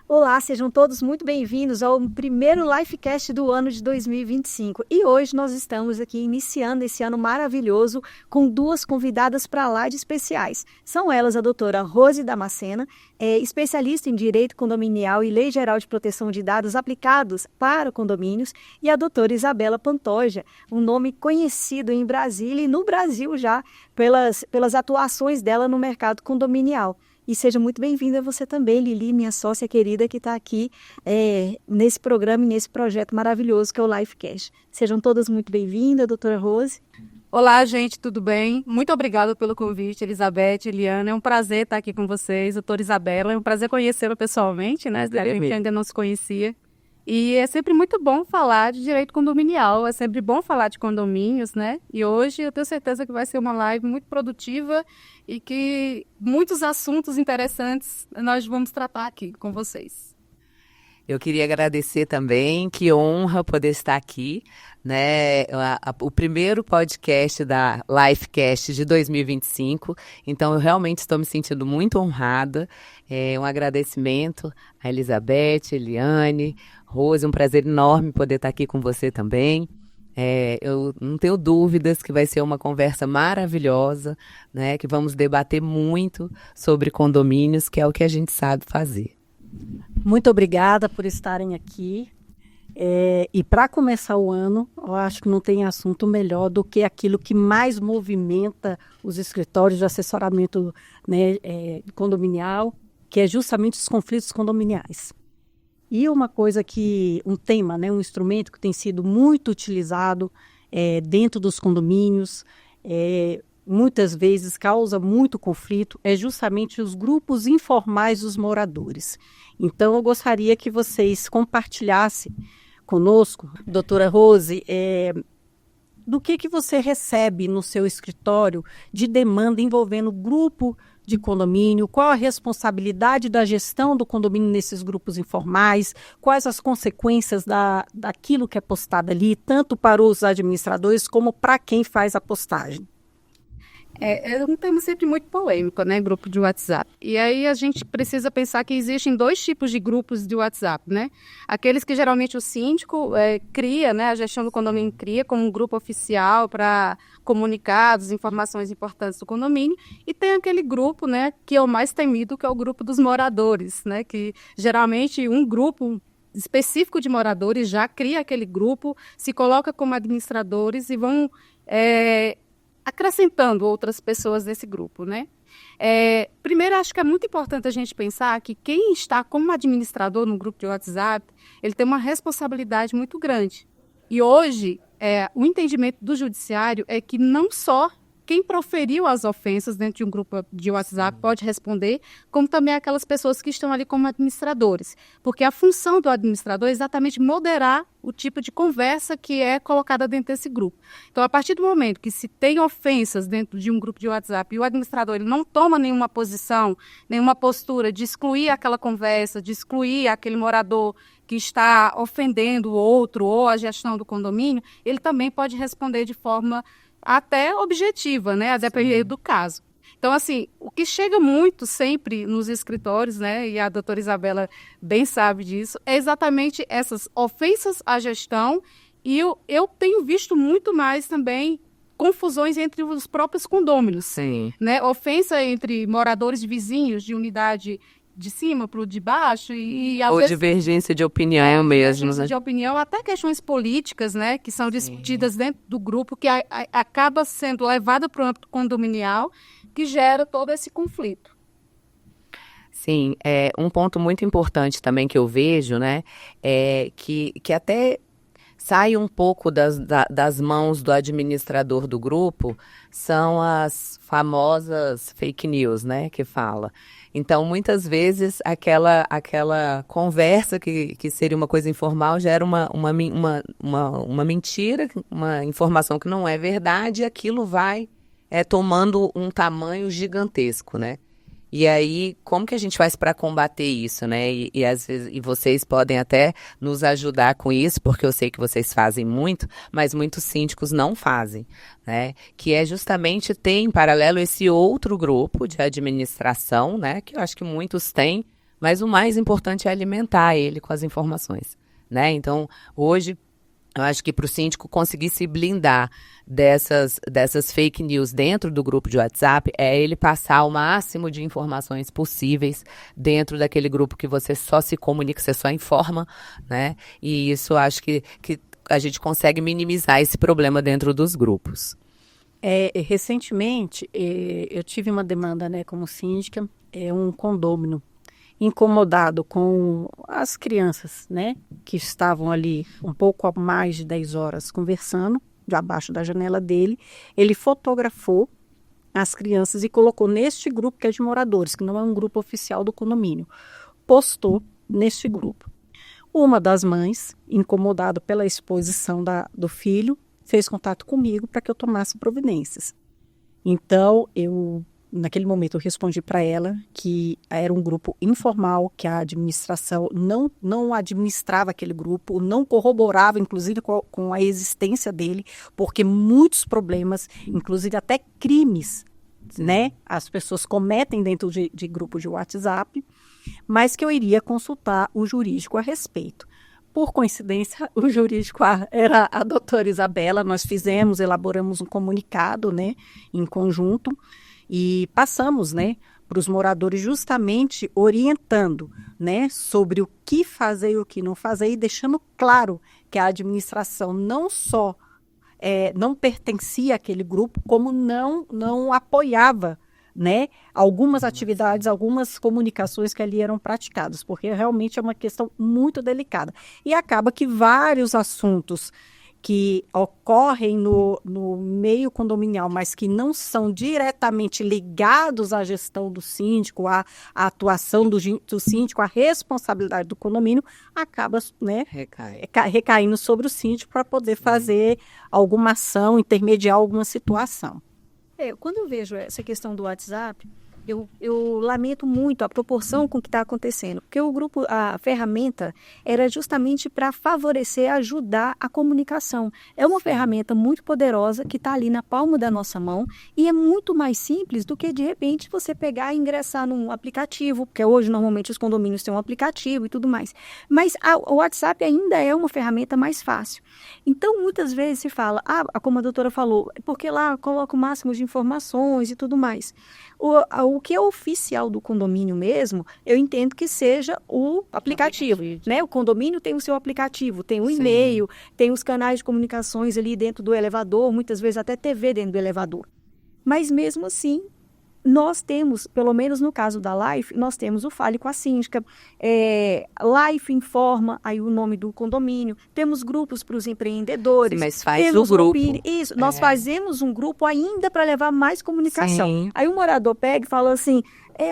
Olá, sejam todos muito bem-vindos ao primeiro Lifecast do ano de 2025. E hoje nós estamos aqui iniciando esse ano maravilhoso com duas convidadas para lá de especiais. São elas a doutora Rose Damascena, especialista em Direito Condominial e Lei Geral de Proteção de Dados aplicados para condomínios, e a doutora Isabela Pantoja, um nome conhecido em Brasília e no Brasil já pelas atuações dela no mercado condominial. E seja muito bem-vinda você também, Lili, minha sócia querida, que está aqui nesse programa e nesse projeto maravilhoso que é o Lifecast. Sejam todas muito bem-vindas, doutora Rose. Olá, gente, tudo bem? Muito obrigada pelo convite, Elizabeth, Eliana. É um prazer estar aqui com vocês, doutora Isabela. É um prazer conhecê-la pessoalmente, né? A gente ainda não se conhecia. E é sempre muito bom falar de direito condominial, é sempre bom falar de condomínios, né? E hoje eu tenho certeza que vai ser uma live muito produtiva e que muitos assuntos interessantes nós vamos tratar aqui com vocês. Eu queria agradecer também, que honra poder estar aqui, né? O primeiro podcast da Lifecast de 2025, então eu realmente estou me sentindo muito honrada. Um agradecimento a Elizabeth, Eliane, Rose, um prazer enorme poder estar aqui com você também. Eu não tenho dúvidas que vai ser uma conversa maravilhosa, né? Que vamos debater muito sobre condomínios, que é o que a gente sabe fazer. Muito obrigada por estarem aqui. E para começar o ano, eu acho que não tem assunto melhor do que aquilo que mais movimenta os escritórios de assessoramento, né, condominial, que é justamente os conflitos condominiais. E um tema, né, um instrumento que tem sido muito utilizado dentro dos condomínios, muitas vezes causa muito conflito, é justamente os grupos informais dos moradores. Então, eu gostaria que vocês compartilhassem conosco, doutora Rose, do que você recebe no seu escritório de demanda envolvendo grupo de condomínio, qual a responsabilidade da gestão do condomínio nesses grupos informais, quais as consequências daquilo que é postado ali, tanto para os administradores como para quem faz a postagem. É um tema sempre muito polêmico, né, grupo de WhatsApp. E aí a gente precisa pensar que existem dois tipos de grupos de WhatsApp, né? Aqueles que geralmente o síndico cria, né, a gestão do condomínio cria como um grupo oficial para comunicados, informações importantes do condomínio. E tem aquele grupo, né, que é o mais temido, que é o grupo dos moradores, né? Que geralmente um grupo específico de moradores já cria aquele grupo, se coloca como administradores e vão acrescentando outras pessoas desse grupo, né? Primeiro, acho que é muito importante a gente pensar que quem está como administrador no grupo de WhatsApp, ele tem uma responsabilidade muito grande. E hoje, o entendimento do judiciário é que não só quem proferiu as ofensas dentro de um grupo de WhatsApp pode responder, como também aquelas pessoas que estão ali como administradores. Porque a função do administrador é exatamente moderar o tipo de conversa que é colocada dentro desse grupo. Então, a partir do momento que se tem ofensas dentro de um grupo de WhatsApp e o administrador ele não toma nenhuma posição, nenhuma postura de excluir aquela conversa, de excluir aquele morador que está ofendendo o outro ou a gestão do condomínio, ele também pode responder de forma até objetiva, né, a depender do caso. Então, assim, o que chega muito sempre nos escritórios, né, e a doutora Isabela bem sabe disso, é exatamente essas ofensas à gestão, e eu tenho visto muito mais também confusões entre os próprios condôminos. Sim. Né, ofensa entre moradores de vizinhos de unidade de cima para o de baixo ou divergência de opinião mesmo. Divergência de opinião, até questões políticas, né, que são discutidas dentro do grupo, que acaba sendo levada para o âmbito condominial, que gera todo esse conflito. Sim, um ponto muito importante também que eu vejo, né, é que até sai um pouco das mãos do administrador do grupo, são as famosas fake news, né, que fala. Então, muitas vezes, aquela conversa que seria uma coisa informal gera uma mentira, uma informação que não é verdade, e aquilo vai tomando um tamanho gigantesco, né? E aí, como que a gente faz para combater isso, né? E às vezes, e vocês podem até nos ajudar com isso, porque eu sei que vocês fazem muito, mas muitos síndicos não fazem, né? Que é justamente ter em paralelo esse outro grupo de administração, né? Que eu acho que muitos têm, mas o mais importante é alimentar ele com as informações, né? Então, hoje, eu acho que para o síndico conseguir se blindar dessas fake news dentro do grupo de WhatsApp, é ele passar o máximo de informações possíveis dentro daquele grupo que você só se comunica, você só informa, né? E isso eu acho que a gente consegue minimizar esse problema dentro dos grupos. Recentemente, eu tive uma demanda, né, como síndica, um condômino incomodado com as crianças, né, que estavam ali um pouco a mais de 10 horas conversando, de abaixo da janela dele. Ele fotografou as crianças e colocou neste grupo que é de moradores, que não é um grupo oficial do condomínio. Postou neste grupo. Uma das mães, incomodada pela exposição do filho, fez contato comigo para que eu tomasse providências. Então, naquele momento, eu respondi para ela que era um grupo informal, que a administração não administrava aquele grupo, não corroborava, inclusive, com a existência dele, porque muitos problemas, inclusive até crimes, né, as pessoas cometem dentro de grupo de WhatsApp, mas que eu iria consultar o jurídico a respeito. Por coincidência, o jurídico era a doutora Isabela. Nós elaboramos um comunicado, né, em conjunto, e passamos, né, para os moradores justamente orientando, né, sobre o que fazer e o que não fazer, e deixando claro que a administração não só não pertencia àquele grupo, como não apoiava, né, algumas atividades, algumas comunicações que ali eram praticadas, porque realmente é uma questão muito delicada. E acaba que vários assuntos que ocorrem no meio condominial, mas que não são diretamente ligados à gestão do síndico, à atuação do síndico, à responsabilidade do condomínio, acaba, né, recaindo sobre o síndico para poder fazer alguma ação, intermediar alguma situação. Quando eu vejo essa questão do WhatsApp, eu lamento muito a proporção com que está acontecendo, porque a ferramenta era justamente para favorecer, ajudar a comunicação. É uma ferramenta muito poderosa que está ali na palma da nossa mão e é muito mais simples do que, de repente, você pegar e ingressar num aplicativo, porque hoje, normalmente, os condomínios têm um aplicativo e tudo mais. Mas o WhatsApp ainda é uma ferramenta mais fácil. Então, muitas vezes se fala, como a doutora falou, porque lá coloca o máximo de informações e tudo mais. O que é oficial do condomínio mesmo, eu entendo que seja o aplicativo, né? O condomínio tem o seu aplicativo, tem o e-mail, tem os canais de comunicações ali dentro do elevador, muitas vezes até TV dentro do elevador. Mas mesmo assim, nós temos, pelo menos no caso da Life, nós temos o Fale com a Síndica, Life informa aí o nome do condomínio, temos grupos para os empreendedores. Sim, mas faz o grupo. Isso, nós fazemos um grupo ainda para levar mais comunicação. Sim. Aí o morador pega e fala assim,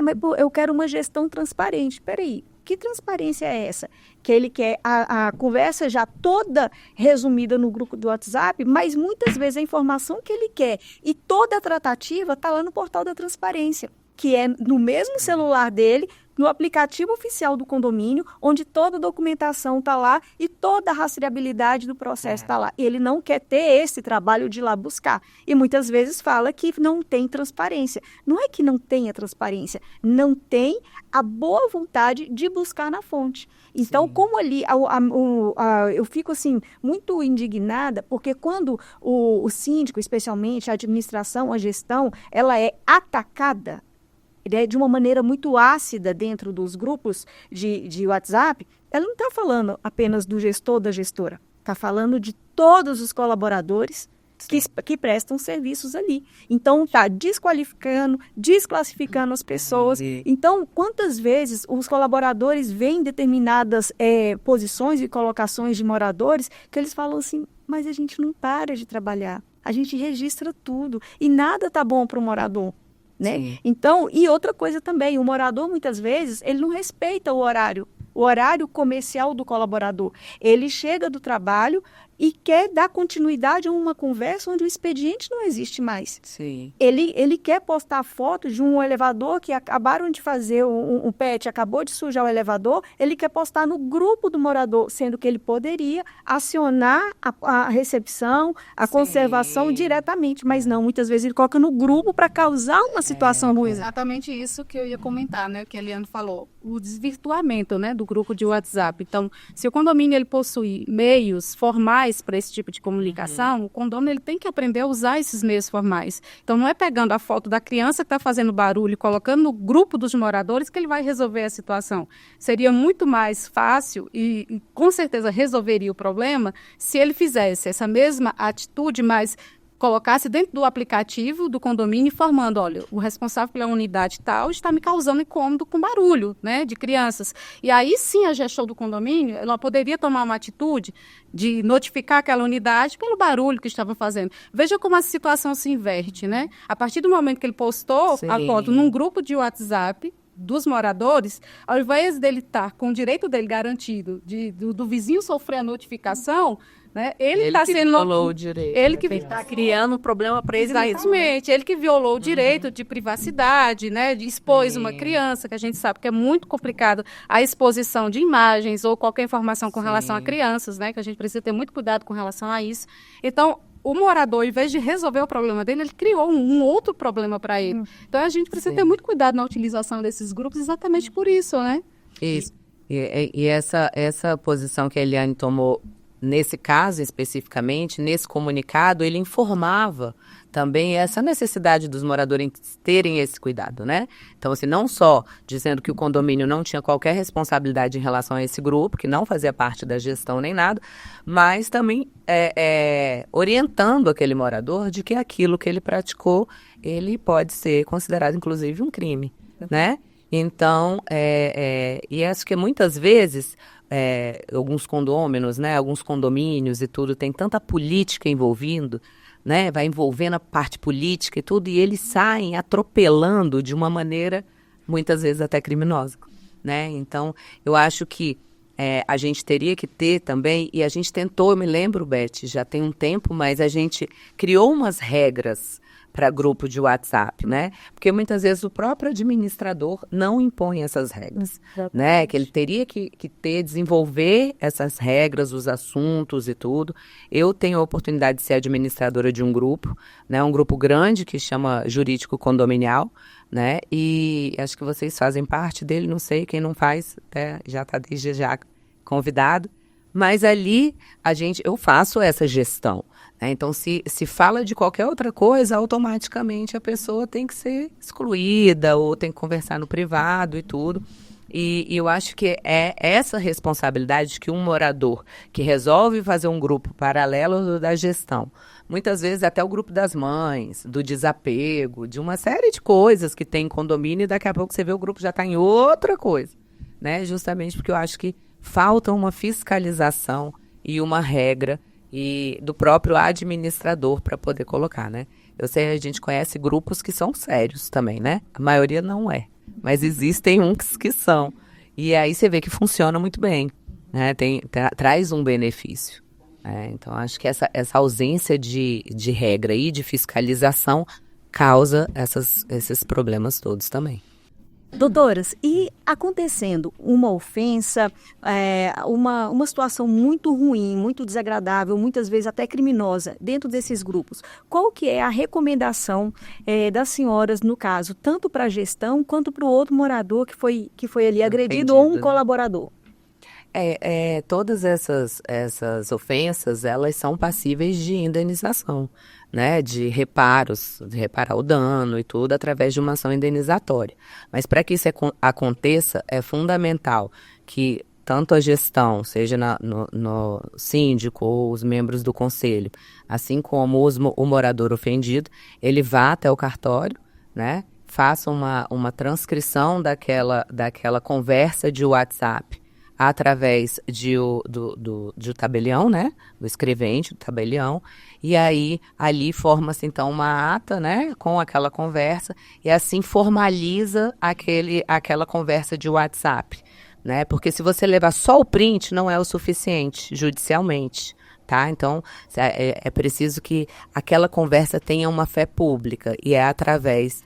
mas eu quero uma gestão transparente. Peraí, que transparência é essa? Que ele quer a conversa já toda resumida no grupo do WhatsApp, mas muitas vezes a informação que ele quer e toda a tratativa está lá no portal da transparência, que é no mesmo celular dele, no aplicativo oficial do condomínio, onde toda a documentação está lá e toda a rastreabilidade do processo está lá. Ele não quer ter esse trabalho de ir lá buscar. E muitas vezes fala que não tem transparência. Não é que não tenha transparência, não tem a boa vontade de buscar na fonte. Então, como ali, eu fico assim, muito indignada, porque quando o síndico, especialmente a administração, a gestão, ela é atacada de uma maneira muito ácida dentro dos grupos de WhatsApp, ela não está falando apenas do gestor, da gestora, está falando de todos os colaboradores que prestam serviços ali. Então, está desclassificando as pessoas. Então, quantas vezes os colaboradores veem determinadas posições e colocações de moradores que eles falam assim, mas a gente não para de trabalhar, a gente registra tudo e nada está bom para o morador. Né? Então, e outra coisa também, o morador muitas vezes, ele não respeita o horário comercial do colaborador. Ele chega do trabalho e quer dar continuidade a uma conversa onde o expediente não existe mais. Sim. Ele quer postar foto de um elevador que acabaram de fazer, o PET acabou de sujar o elevador, ele quer postar no grupo do morador, sendo que ele poderia acionar a recepção, a conservação diretamente, mas não, muitas vezes ele coloca no grupo para causar uma situação ruim. Exatamente isso que eu ia comentar, né, que a Eliane falou, o desvirtuamento, né, do grupo de WhatsApp. Então, se o condomínio ele possui meios formais para esse tipo de comunicação, o condomínio ele tem que aprender a usar esses meios formais. Então, não é pegando a foto da criança que está fazendo barulho e colocando no grupo dos moradores que ele vai resolver a situação. Seria muito mais fácil e com certeza resolveria o problema se ele fizesse essa mesma atitude, mas colocasse dentro do aplicativo do condomínio informando, olha, o responsável pela unidade tal está me causando incômodo com barulho, né, de crianças. E aí sim a gestora do condomínio, ela poderia tomar uma atitude de notificar aquela unidade pelo barulho que estava fazendo. Veja como a situação se inverte, né? A partir do momento que ele postou a foto num grupo de WhatsApp dos moradores, ao invés dele estar com o direito dele garantido do vizinho sofrer a notificação, né? Ele está sendo violou o direito. Ele que está criando um problema para eles. Exatamente, ele que violou o direito de privacidade, né? De expôs uma criança, que a gente sabe que é muito complicado a exposição de imagens ou qualquer informação com relação a crianças, né? Que a gente precisa ter muito cuidado com relação a isso. Então, o morador, em vez de resolver o problema dele, ele criou um outro problema para ele. Então, a gente precisa ter muito cuidado na utilização desses grupos exatamente por isso, né? Isso. E essa posição que a Eliane tomou, nesse caso especificamente, nesse comunicado, ele informava também essa necessidade dos moradores terem esse cuidado, né? Então, assim, não só dizendo que o condomínio não tinha qualquer responsabilidade em relação a esse grupo, que não fazia parte da gestão nem nada, mas também orientando aquele morador de que aquilo que ele praticou, ele pode ser considerado, inclusive, um crime, né? Então, e acho que muitas vezes alguns condôminos, né, alguns condomínios e tudo, tem tanta política envolvendo, né, vai envolvendo a parte política e tudo, e eles saem atropelando de uma maneira, muitas vezes até criminosa, né? Então, eu acho que a gente teria que ter também, e a gente tentou, eu me lembro, Beth, já tem um tempo, mas a gente criou umas regras para grupo de WhatsApp, né? Porque muitas vezes o próprio administrador não impõe essas regras, né? Que ele teria que desenvolver essas regras, os assuntos e tudo. Eu tenho a oportunidade de ser administradora de um grupo, né? Um grupo grande que chama Jurídico Condominial, né? E acho que vocês fazem parte dele, não sei, quem não faz, até já está desde já convidado. Mas ali eu faço essa gestão. Então, se fala de qualquer outra coisa, automaticamente a pessoa tem que ser excluída ou tem que conversar no privado e tudo. E eu acho que é essa responsabilidade que um morador que resolve fazer um grupo paralelo da gestão, muitas vezes até o grupo das mães, do desapego, de uma série de coisas que tem em condomínio, e daqui a pouco você vê o grupo já está em outra coisa, né? Justamente porque eu acho que falta uma fiscalização e uma regra e do próprio administrador para poder colocar, né? Eu sei, a gente conhece grupos que são sérios também, né? A maioria não é, mas existem uns que são. E aí você vê que funciona muito bem, né? Traz um benefício. Então, acho que essa ausência de regra e de fiscalização causa esses problemas todos também. Doutoras, e acontecendo uma ofensa, uma situação muito ruim, muito desagradável, muitas vezes até criminosa dentro desses grupos, qual que é a recomendação das senhoras, no caso, tanto para a gestão quanto para o outro morador que foi ali agredido ou um colaborador? Todas essas ofensas, elas são passíveis de indenização, né, de reparos, de reparar o dano e tudo, através de uma ação indenizatória. Mas para que isso aconteça, é fundamental que tanto a gestão, seja no síndico ou os membros do conselho, assim como o morador ofendido, ele vá até o cartório, né, faça uma transcrição daquela conversa de WhatsApp, através do tabelião, né? Do escrevente, do tabelião. E aí, ali forma-se, então, uma ata, né? Com aquela conversa. E assim formaliza aquela conversa de WhatsApp, né? Porque se você levar só o print, não é o suficiente, judicialmente, tá? Então, é preciso que aquela conversa tenha uma fé pública, e é através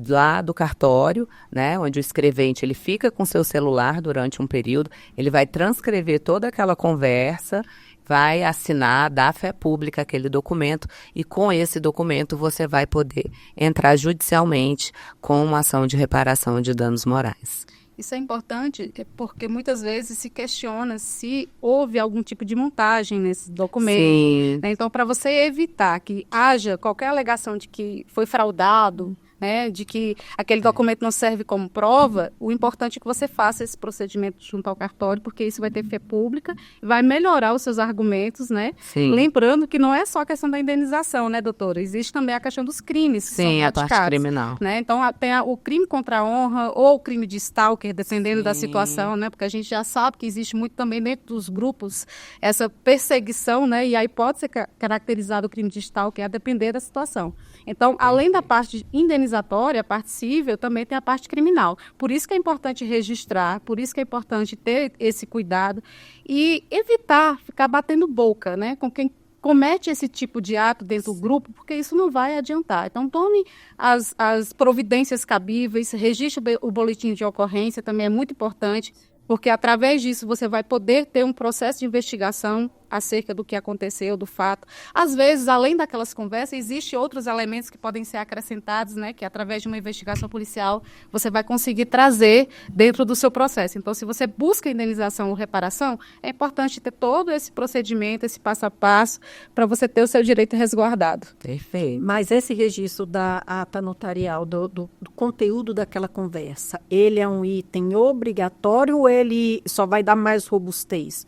lá do cartório, né, onde o escrevente ele fica com seu celular durante um período, ele vai transcrever toda aquela conversa, vai assinar, dar fé pública àquele documento, e com esse documento você vai poder entrar judicialmente com uma ação de reparação de danos morais. Isso é importante porque muitas vezes se questiona se houve algum tipo de montagem nesse documento. Sim. Né? Então, para você evitar que haja qualquer alegação de que foi fraudado, né, de que aquele documento não serve como prova, o importante é que você faça esse procedimento junto ao cartório, porque isso vai ter fé pública, vai melhorar os seus argumentos, né? Sim. Lembrando que não é só a questão da indenização, né, doutora? Existe também a questão dos crimes que são Sim, a praticados, parte criminal. né? Então, tem o crime contra a honra ou o crime de stalker, dependendo da Sim. situação, né? Porque a gente já sabe que existe muito também dentro dos grupos essa perseguição, né? E aí pode ser caracterizado o crime de stalker a depender da situação. Então, além da parte indenizatória, a parte civil, também tem a parte criminal. Por isso que é importante registrar, por isso que é importante ter esse cuidado e evitar ficar batendo boca, né, com quem comete esse tipo de ato dentro do grupo, porque isso não vai adiantar. Então, tome as providências cabíveis, registre o boletim de ocorrência, também é muito importante, porque através disso você vai poder ter um processo de investigação acerca do que aconteceu, do fato. Às vezes, além daquelas conversas, existem outros elementos que podem ser acrescentados, né, que através de uma investigação policial você vai conseguir trazer dentro do seu processo. Então, se você busca indenização ou reparação, é importante ter todo esse procedimento, esse passo a passo, para você ter o seu direito resguardado. Perfeito. Mas esse registro da ata notarial, do conteúdo daquela conversa, ele é um item obrigatório ou ele só vai dar mais robustez?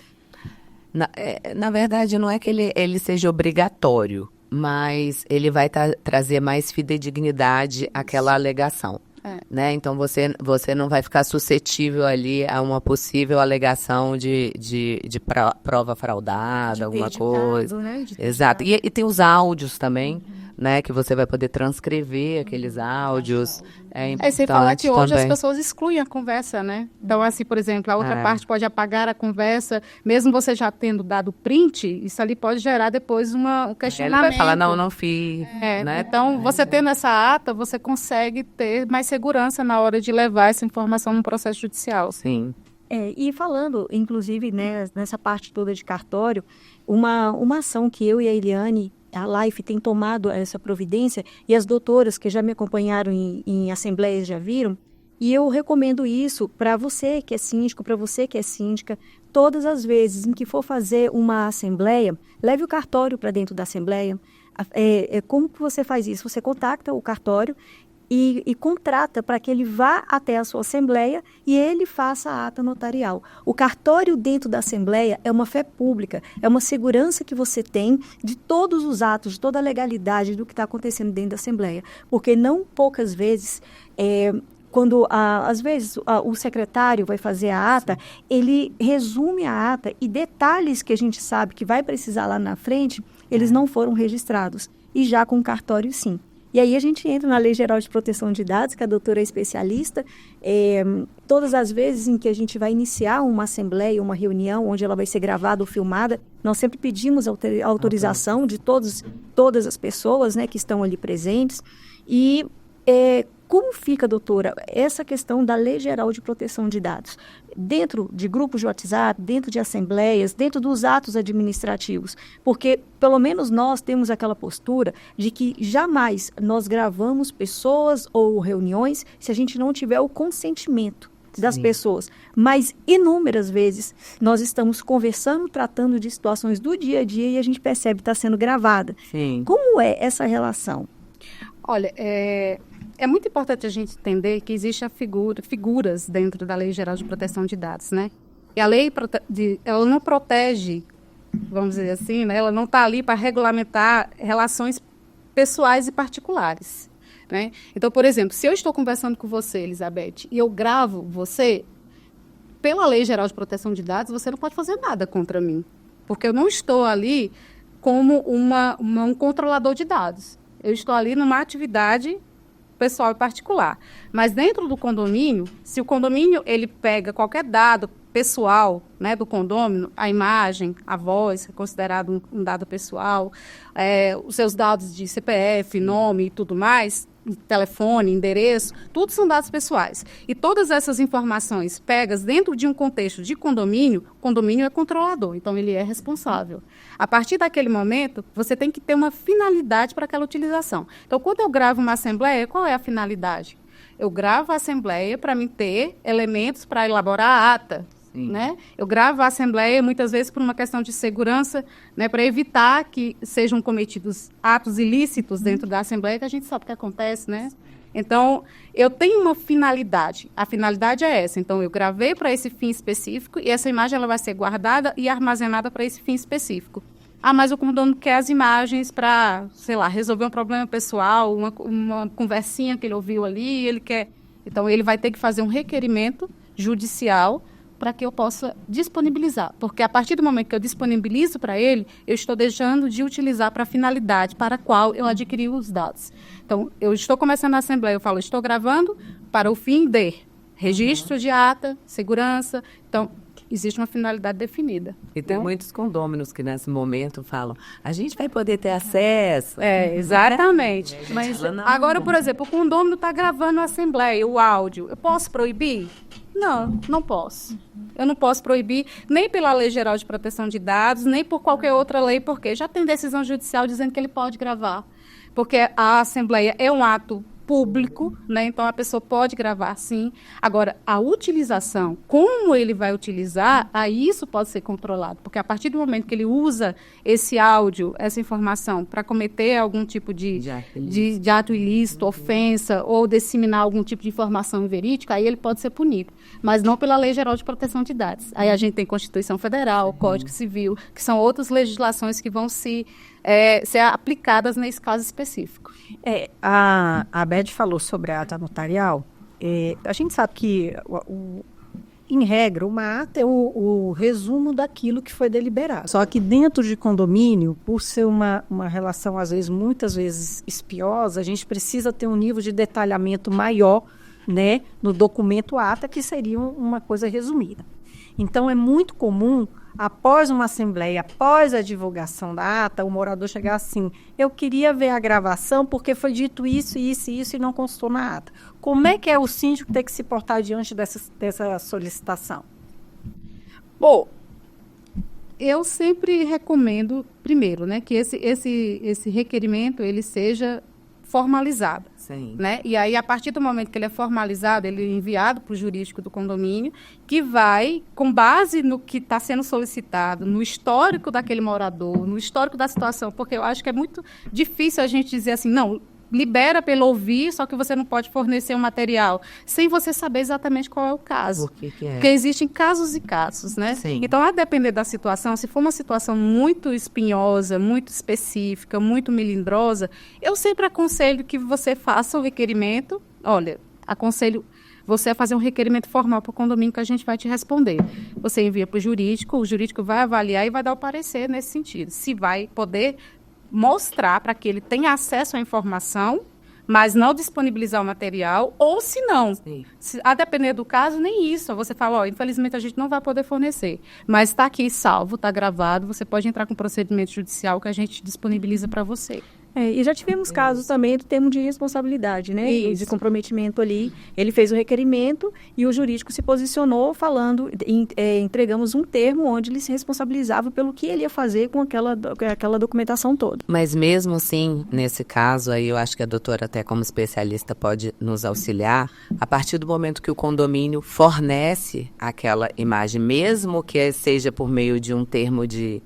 Na verdade, não é que ele seja obrigatório, mas ele vai trazer mais fidedignidade àquela alegação. Né? Então, você não vai ficar suscetível ali a uma possível alegação de prova fraudada, De alguma ter coisa. ditado, né? De ter Exato. ditado. E tem os áudios também, né? Que você vai poder transcrever aqueles áudios. É importante Sem falar que hoje as também. pessoas excluem a conversa, né? Então, assim, por exemplo, a outra É. parte pode apagar a conversa, mesmo você já tendo dado print, isso ali pode gerar depois um Ele questionamento. vai falar, não fiz. Né? Então, você tendo essa ata, você consegue ter mais segurança na hora de levar essa informação no processo judicial. Sim. E falando, inclusive, né, nessa parte toda de cartório, uma ação que eu e a Eliane, a Life, tem tomado essa providência, e as doutoras que já me acompanharam em assembleias já viram, e eu recomendo isso para você que é síndico, para você que é síndica, todas as vezes em que for fazer uma assembleia, leve o cartório para dentro da assembleia. Como que você faz isso? Você contacta o cartório e contrata para que ele vá até a sua assembleia e ele faça a ata notarial. O cartório dentro da assembleia é uma fé pública, é uma segurança que você tem de todos os atos, de toda a legalidade do que está acontecendo dentro da assembleia. Porque não poucas vezes, quando às vezes o secretário vai fazer a ata, ele resume a ata e detalhes que a gente sabe que vai precisar lá na frente, eles não foram registrados. E já com o cartório, sim. E aí a gente entra na Lei Geral de Proteção de Dados, que a doutora é especialista. Todas as vezes em que a gente vai iniciar uma assembleia, uma reunião, onde ela vai ser gravada ou filmada, nós sempre pedimos autorização de todas as pessoas, né, que estão ali presentes. E como fica, doutora, essa questão da Lei Geral de Proteção de Dados? Dentro de grupos de WhatsApp, dentro de assembleias, dentro dos atos administrativos, porque pelo menos nós temos aquela postura de que jamais nós gravamos pessoas ou reuniões se a gente não tiver o consentimento das pessoas. Mas inúmeras vezes nós estamos conversando, tratando de situações do dia a dia e a gente percebe que está sendo gravada. Sim. Como é essa relação? Olha, é muito importante a gente entender que existem figuras dentro da Lei Geral de Proteção de Dados, né? E a lei ela não protege, vamos dizer assim, né? Ela não está ali para regulamentar relações pessoais e particulares, né? Então, por exemplo, se eu estou conversando com você, Elizabeth, e eu gravo você, pela Lei Geral de Proteção de Dados, você não pode fazer nada contra mim, porque eu não estou ali como um controlador de dados. Eu estou ali numa atividade pessoal e particular. Mas dentro do condomínio, se o condomínio ele pega qualquer dado pessoal, né, do condômino, a imagem, a voz, é considerado um dado pessoal, os seus dados de CPF, nome e tudo mais, telefone, endereço, tudo são dados pessoais. E todas essas informações pegas dentro de um contexto de condomínio, o condomínio é controlador, então ele é responsável. A partir daquele momento, você tem que ter uma finalidade para aquela utilização. Então, quando eu gravo uma assembleia, qual é a finalidade? Eu gravo a assembleia para mim ter elementos para elaborar a ata. Né? Eu gravo a assembleia muitas vezes por uma questão de segurança, né, para evitar que sejam cometidos atos ilícitos dentro da assembleia, que a gente sabe o que acontece, né? Então, eu tenho uma finalidade. A finalidade é essa. Então, eu gravei para esse fim específico e essa imagem ela vai ser guardada e armazenada para esse fim específico. Ah, mas o condomínio quer as imagens para, sei lá, resolver um problema pessoal, uma conversinha que ele ouviu ali, ele quer... Então, ele vai ter que fazer um requerimento judicial para que eu possa disponibilizar. Porque a partir do momento que eu disponibilizo para ele, eu estou deixando de utilizar para a finalidade para a qual eu adquiri os dados. Então, eu estou começando a assembleia, eu falo, estou gravando para o fim de registro de ata, segurança. Então, existe uma finalidade definida. E tem muitos condôminos que nesse momento falam, a gente vai poder ter acesso. Exatamente. Mas fala, agora, por exemplo, o condômino está gravando a assembleia, o áudio. Eu posso proibir? Não, não posso. Eu não posso proibir nem pela Lei Geral de Proteção de Dados, nem por qualquer outra lei, porque já tem decisão judicial dizendo que ele pode gravar. Porque a assembleia é um ato público, né? Então a pessoa pode gravar sim. Agora, a utilização, como ele vai utilizar, aí isso pode ser controlado, porque a partir do momento que ele usa esse áudio, essa informação, para cometer algum tipo de ato ilícito, ofensa, ou disseminar algum tipo de informação inverídica, aí ele pode ser punido, mas não pela Lei Geral de Proteção de Dados. Aí a gente tem Constituição Federal, Código Civil, que são outras legislações que vão ser aplicadas nesse caso específico. A Beth falou sobre a ata notarial. A gente sabe que, em regra, uma ata é o resumo daquilo que foi deliberado. Só que dentro de condomínio, por ser uma relação, às vezes, muitas vezes espiosa, a gente precisa ter um nível de detalhamento maior, né, no documento ata, que seria uma coisa resumida. Então, é muito comum, após uma assembleia, após a divulgação da ata, o morador chegar assim, eu queria ver a gravação porque foi dito isso, isso e isso e não constou na ata. Como é que o síndico tem que se portar diante dessa solicitação? Bom, eu sempre recomendo, primeiro, né, que esse requerimento ele seja formalizado. Sim. Né? E aí, a partir do momento que ele é formalizado, ele é enviado para o jurídico do condomínio, que vai, com base no que está sendo solicitado, no histórico daquele morador, no histórico da situação, porque eu acho que é muito difícil a gente dizer assim, não, libera pelo ouvir, só que você não pode fornecer um material, sem você saber exatamente qual é o caso. Por que é? Porque existem casos e casos, né? Sim. Então, a depender da situação, se for uma situação muito espinhosa, muito específica, muito melindrosa, eu sempre aconselho que você faça o requerimento. Olha, aconselho você a fazer um requerimento formal para o condomínio que a gente vai te responder. Você envia para o jurídico vai avaliar e vai dar o parecer nesse sentido. Se vai poder mostrar para que ele tenha acesso à informação, mas não disponibilizar o material, ou se não, a depender do caso, nem isso. Você fala, infelizmente a gente não vai poder fornecer, mas está aqui salvo, está gravado, você pode entrar com procedimento judicial que a gente disponibiliza para você. E já tivemos casos também do termo de responsabilidade, né? De comprometimento ali. Ele fez o requerimento e o jurídico se posicionou falando, entregamos um termo onde ele se responsabilizava pelo que ele ia fazer com aquela documentação toda. Mas mesmo assim, nesse caso, aí eu acho que a doutora até como especialista pode nos auxiliar, a partir do momento que o condomínio fornece aquela imagem, mesmo que seja por meio de um termo de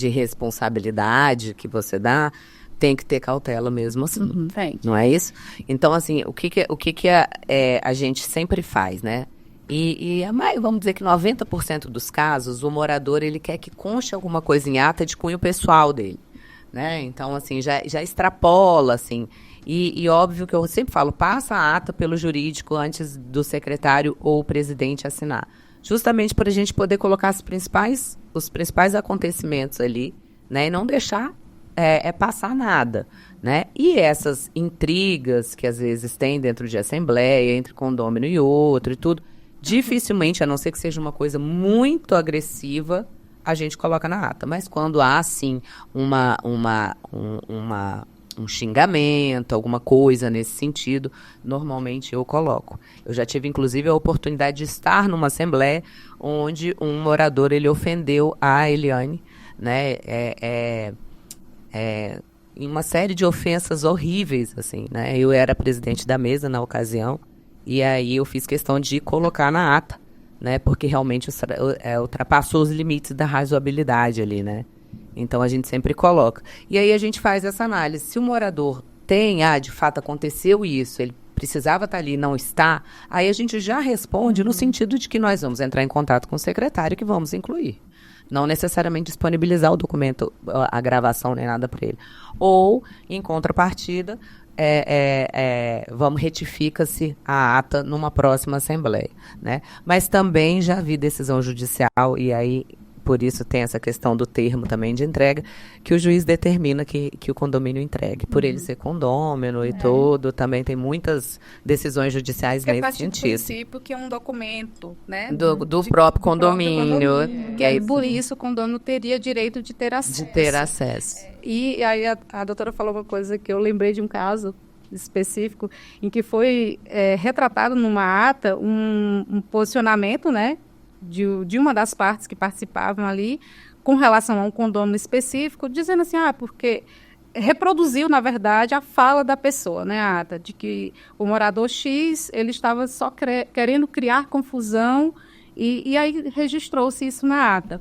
responsabilidade que você dá, tem que ter cautela mesmo assim, não é isso? Então, assim, o que a gente sempre faz, né? E vamos dizer que 90% dos casos, o morador, ele quer que conste alguma coisa em ata de cunho pessoal dele, né? Então, assim, já extrapola, assim. E óbvio que eu sempre falo, passa a ata pelo jurídico antes do secretário ou o presidente assinar. Justamente para a gente poder colocar os principais acontecimentos ali, né? E não deixar passar nada, né? E essas intrigas que às vezes tem dentro de assembleia, entre condômino e outro e tudo, dificilmente, a não ser que seja uma coisa muito agressiva, a gente coloca na ata. Mas quando há, sim, um xingamento, alguma coisa nesse sentido, normalmente eu coloco. Eu já tive, inclusive, a oportunidade de estar numa assembleia onde um morador, ele ofendeu a Eliane, né? Em uma série de ofensas horríveis, assim, né? Eu era presidente da mesa na ocasião, e aí eu fiz questão de colocar na ata, né? Porque realmente ultrapassou os limites da razoabilidade ali, né? Então a gente sempre coloca. E aí a gente faz essa análise. Se o morador tem, de fato aconteceu isso, ele precisava estar ali e não está, aí a gente já responde no sentido de que nós vamos entrar em contato com o secretário que vamos incluir. Não necessariamente disponibilizar o documento, a gravação, nem nada para ele. Ou, em contrapartida, retifica-se a ata numa próxima assembleia, né? Mas também já vi decisão judicial, e aí, por isso tem essa questão do termo também de entrega, que o juiz determina que o condomínio entregue. Por ele ser condômino e tudo, também tem muitas decisões judiciais nesse sentido. Do princípio que é um documento, né? Do próprio condomínio. Que aí, por isso, o condomínio teria direito de ter acesso. E aí a doutora falou uma coisa que eu lembrei de um caso específico em que foi retratado numa ata um posicionamento, né, de uma das partes que participavam ali com relação a um condomínio específico, dizendo assim, porque reproduziu, na verdade, a fala da pessoa, né, a ata, de que o morador X, ele estava só querendo criar confusão e aí registrou-se isso na ata.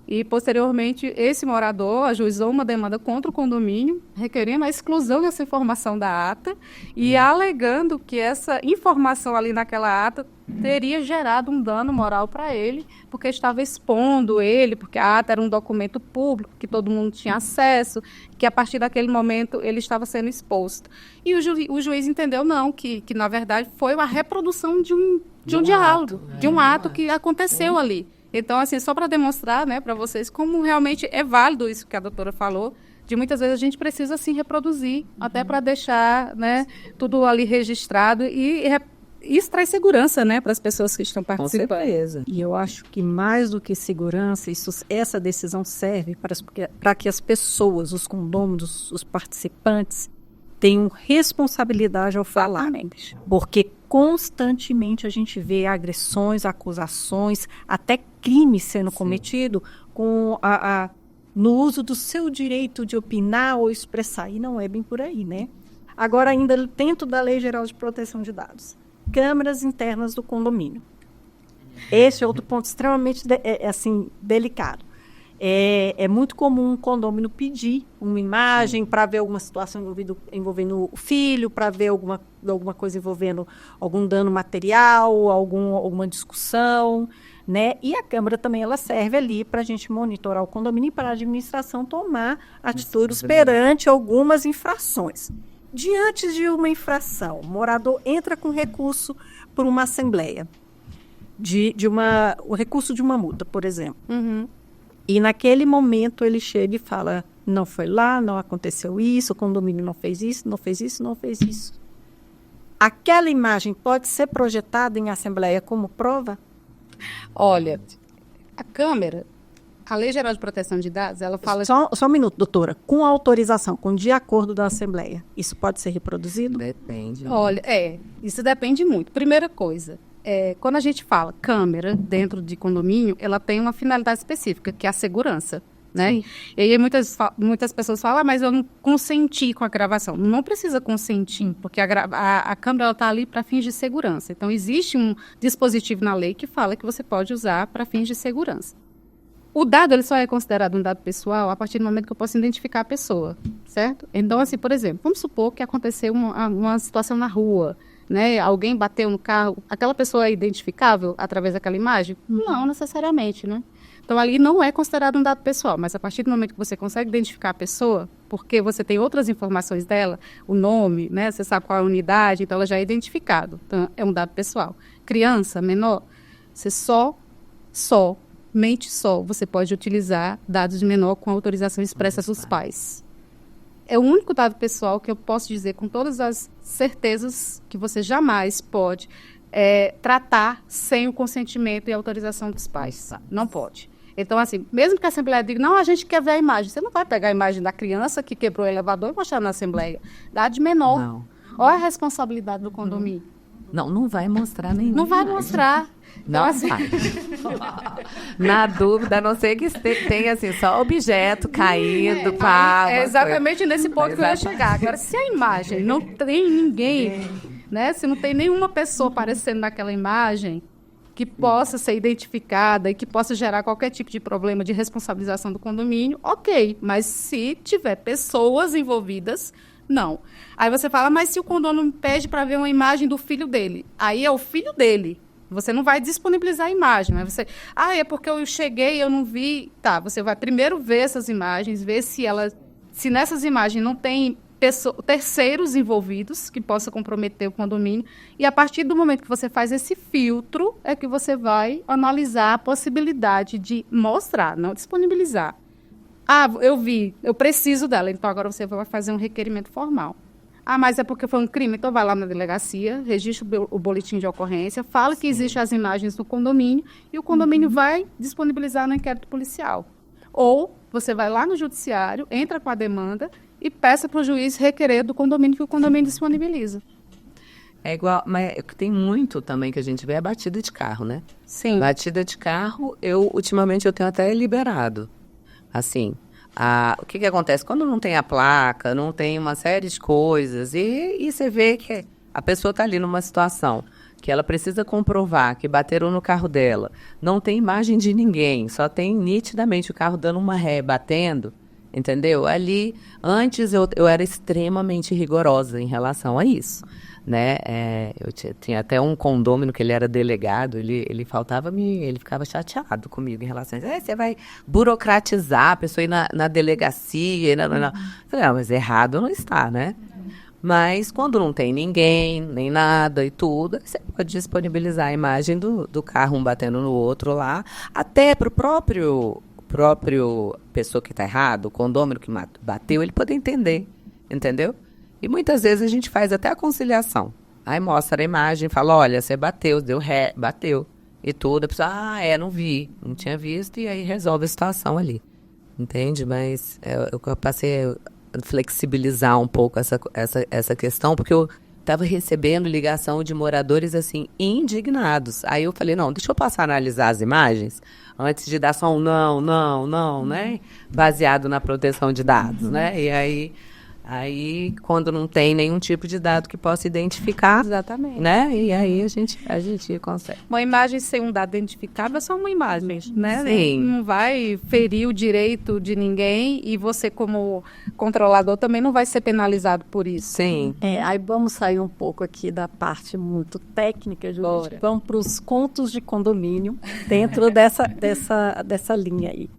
E, posteriormente, esse morador ajuizou uma demanda contra o condomínio, requerendo a exclusão dessa informação da ata e alegando que essa informação ali naquela ata teria gerado um dano moral para ele, porque estava expondo ele, porque a ata era um documento público, que todo mundo tinha acesso, que a partir daquele momento ele estava sendo exposto. E o juiz entendeu, não, que na verdade foi uma reprodução de um diálogo, de um ato que aconteceu ali. Então, assim, só para demonstrar, né, para vocês como realmente é válido isso que a doutora falou, de muitas vezes a gente precisa, assim, reproduzir, até para deixar, né, tudo ali registrado e isso traz segurança, né, para as pessoas que estão participando. Com certeza. E eu acho que mais do que segurança, essa decisão serve para que as pessoas, os condôminos, os participantes, tenham responsabilidade ao falar. Porque constantemente a gente vê agressões, acusações, até crimes sendo cometido no uso do seu direito de opinar ou expressar. E não é bem por aí, né? Agora, ainda dentro da Lei Geral de Proteção de Dados, câmeras internas do condomínio. Esse é outro ponto extremamente delicado. É muito comum um condômino pedir uma imagem para ver alguma situação envolvendo o filho, para ver alguma coisa envolvendo algum dano material, alguma discussão, né? E a Câmara também ela serve ali para a gente monitorar o condomínio e para a administração tomar atitudes perante algumas infrações. Diante de uma infração, o morador entra com recurso por uma assembleia, o recurso de uma multa, por exemplo. Uhum. E naquele momento ele chega e fala, não foi lá, não aconteceu isso, o condomínio não fez isso, não fez isso, não fez isso. Aquela imagem pode ser projetada em assembleia como prova? Olha, a Câmara, a Lei Geral de Proteção de Dados, ela fala... Só um minuto, doutora. Com autorização, de acordo da assembleia, isso pode ser reproduzido? Depende. Olha, isso depende muito. Primeira coisa, quando a gente fala câmera dentro de condomínio, ela tem uma finalidade específica, que é a segurança, né? Sim. E aí muitas pessoas falam, mas eu não consenti com a gravação. Não precisa consentir, porque a câmera está ali para fins de segurança. Então, existe um dispositivo na lei que fala que você pode usar para fins de segurança. O dado ele só é considerado um dado pessoal a partir do momento que eu posso identificar a pessoa, certo? Então, assim, por exemplo, vamos supor que aconteceu uma situação na rua, né? Alguém bateu no carro, aquela pessoa é identificável através daquela imagem? Não necessariamente, né? Então, ali não é considerado um dado pessoal, mas a partir do momento que você consegue identificar a pessoa, porque você tem outras informações dela, o nome, né? Você sabe qual é a unidade, então ela já é identificado. Então, é um dado pessoal. Criança, menor, você somente você pode utilizar dados de menor com autorização expressa dos pais. é o único dado pessoal que eu posso dizer com todas as certezas que você jamais pode tratar sem o consentimento e autorização dos pais. Não pode. Então, assim, mesmo que a Assembleia diga, não, a gente quer ver a imagem. Você não vai pegar a imagem da criança que quebrou o elevador e mostrar na Assembleia. Dado de menor. Não. Olha a responsabilidade do condomínio. Não vai mostrar nenhuma. Não vai mostrar. Não, assim, na dúvida, a não ser que tenha assim, só objeto caído, pá. É exatamente nesse ponto que eu ia chegar. Agora, se a imagem não tem ninguém, né? Se não tem nenhuma pessoa aparecendo naquela imagem que possa ser identificada e que possa gerar qualquer tipo de problema de responsabilização do condomínio, ok. Mas se tiver pessoas envolvidas, não. Aí você fala, mas se o condomínio pede para ver uma imagem do filho dele, aí é o filho dele. Você não vai disponibilizar a imagem, mas você... é porque eu cheguei, eu não vi... Tá, você vai primeiro ver essas imagens, ver se nessas imagens não tem terceiros envolvidos que possa comprometer o condomínio, e a partir do momento que você faz esse filtro, é que você vai analisar a possibilidade de mostrar, não disponibilizar. Eu vi, eu preciso dela, então agora você vai fazer um requerimento formal. Mas é porque foi um crime, então vai lá na delegacia, registra o boletim de ocorrência, fala que existem as imagens do condomínio e o condomínio vai disponibilizar no inquérito policial. Ou você vai lá no judiciário, entra com a demanda e peça para o juiz requerer do condomínio que o condomínio disponibiliza. É igual, mas tem muito também que a gente vê, é batida de carro, né? Sim. Batida de carro, ultimamente eu tenho até liberado. Assim, o que acontece? Quando não tem a placa, não tem uma série de coisas, e você vê que a pessoa está ali numa situação que ela precisa comprovar que bateram no carro dela, não tem imagem de ninguém, só tem nitidamente o carro dando uma ré, batendo, entendeu? Ali, antes eu era extremamente rigorosa em relação a isso, né? Eu tinha até um condômino que ele era delegado, ele ficava chateado comigo em relação a isso. Você vai burocratizar a pessoa ir na delegacia. Eu falei, mas errado não está, né? Mas quando não tem ninguém, nem nada e tudo, você pode disponibilizar a imagem do carro um batendo no outro lá, até para o próprio pessoa que está errado, o condômino que bateu, ele poder entender, entendeu? E muitas vezes a gente faz até a conciliação. Aí mostra a imagem, fala, olha, você bateu, deu ré, bateu. E tudo, a pessoa, não vi, não tinha visto, e aí resolve a situação ali. Entende? Mas eu passei a flexibilizar um pouco essa questão, porque eu estava recebendo ligação de moradores, assim, indignados. Aí eu falei, não, deixa eu passar a analisar as imagens, antes de dar só um não, né? Baseado na proteção de dados, né? E aí, quando não tem nenhum tipo de dado que possa identificar, exatamente, né? E aí a gente consegue. Uma imagem sem um dado identificável é só uma imagem, né? Sim. Não vai ferir o direito de ninguém e você, como controlador, também não vai ser penalizado por isso. Sim. Aí vamos sair um pouco aqui da parte muito técnica, jurídica. Vamos para os contos de condomínio dentro dessa linha aí.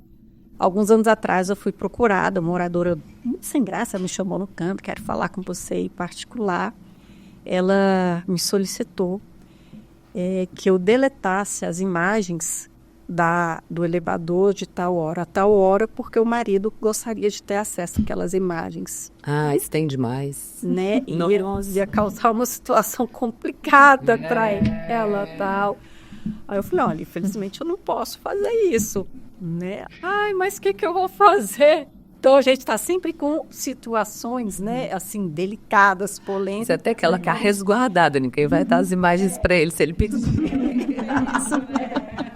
Alguns anos atrás eu fui procurada, uma moradora muito sem graça me chamou no canto, quero falar com você em particular. Ela me solicitou que eu deletasse as imagens do elevador de tal hora a tal hora, porque o marido gostaria de ter acesso àquelas imagens. Isso tem demais. Né? E ia causar uma situação complicada para ela tal. Aí eu falei, olha, infelizmente eu não posso fazer isso, né? Mas o que eu vou fazer? Então a gente está sempre com situações, né, assim, delicadas, polêmicas. Você até que ela quer resguardada, ninguém vai dar as imagens para ele se ele pedir.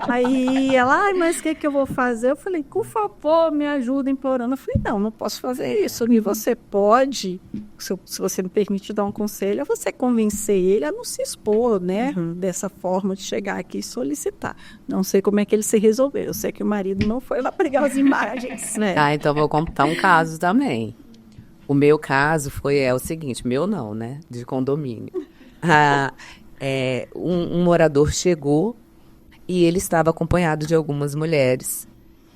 Aí ela, mas o que eu vou fazer? Eu falei, por favor, me ajuda, implorando. Eu falei, não posso fazer isso. E você pode, se você me permite dar um conselho, é você convencer ele a não se expor, né? Dessa forma de chegar aqui e solicitar. Não sei como é que ele se resolveu. Eu sei que o marido não foi lá pegar as imagens, né? Então vou contar um caso também. O meu caso foi o seguinte, meu não, né? De condomínio. Um morador chegou e ele estava acompanhado de algumas mulheres.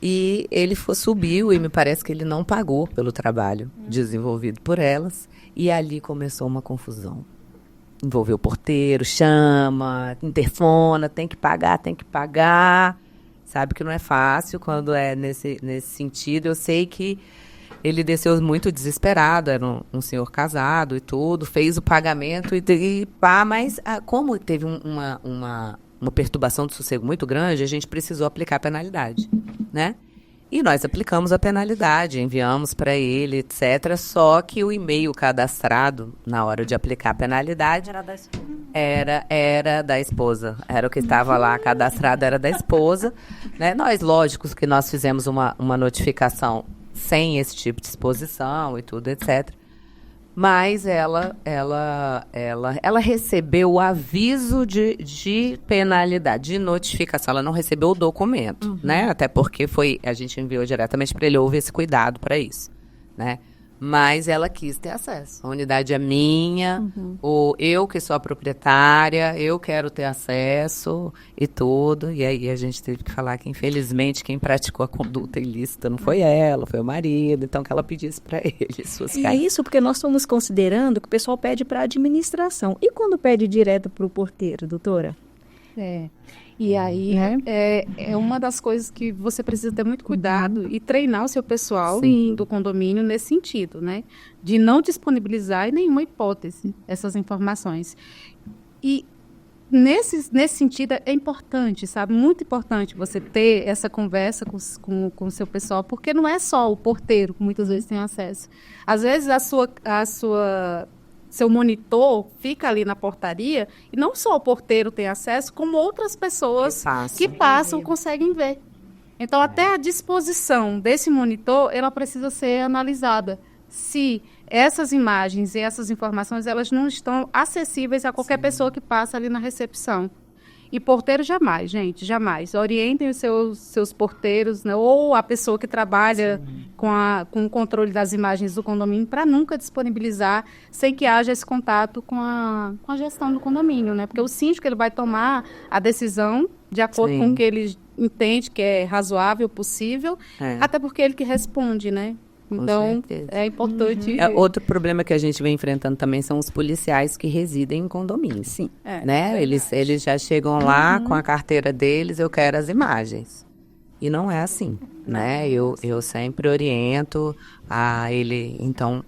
E ele subiu e me parece que ele não pagou pelo trabalho desenvolvido por elas. E ali começou uma confusão. Envolveu o porteiro, chama, interfona, tem que pagar. Sabe que não é fácil quando é nesse sentido. Eu sei que Ele desceu muito desesperado, era um senhor casado e tudo, fez o pagamento e pá, mas como teve uma perturbação do sossego muito grande, a gente precisou aplicar a penalidade, né? E nós aplicamos a penalidade, enviamos para ele, etc. Só que o e-mail cadastrado na hora de aplicar a penalidade era da esposa. Era o que estava lá cadastrado, era da esposa. Né? Nós, lógico que nós fizemos uma notificação sem esse tipo de exposição e tudo, etc. Mas ela recebeu o aviso de penalidade, de notificação. Ela não recebeu o documento, né? Até porque a gente enviou diretamente para ele, houve esse cuidado para isso, né? Mas ela quis ter acesso. A unidade é minha, eu que sou a proprietária, eu quero ter acesso e tudo. E aí a gente teve que falar que, infelizmente, quem praticou a conduta ilícita não foi ela, foi o marido. Então, que ela pedisse para ele suas E é isso porque nós estamos considerando que o pessoal pede para a administração. E quando pede direto para o porteiro, doutora? E aí é uma das coisas que você precisa ter muito cuidado e treinar o seu pessoal do condomínio nesse sentido, né? De não disponibilizar em nenhuma hipótese essas informações. E nesse sentido é importante, sabe? Muito importante você ter essa conversa com o seu pessoal, porque não é só o porteiro que muitas vezes tem acesso. Às vezes seu monitor fica ali na portaria e não só o porteiro tem acesso, como outras pessoas que passam conseguem ver. Então, até a disposição desse monitor, ela precisa ser analisada. Se essas imagens e essas informações, elas não estão acessíveis a qualquer pessoa que passa ali na recepção. E porteiro jamais, gente, jamais. Orientem os seus porteiros, né, ou a pessoa que trabalha com o controle das imagens do condomínio para nunca disponibilizar sem que haja esse contato com a gestão do condomínio, né? Porque o síndico ele vai tomar a decisão de acordo com o que ele entende que é razoável, possível, até porque ele que responde, né? Então, é importante... Outro problema que a gente vem enfrentando também são os policiais que residem em condomínios. Sim. Né? Eles já chegam lá com a carteira deles, eu quero as imagens. E não é assim, né? Eu sempre oriento a ele, então,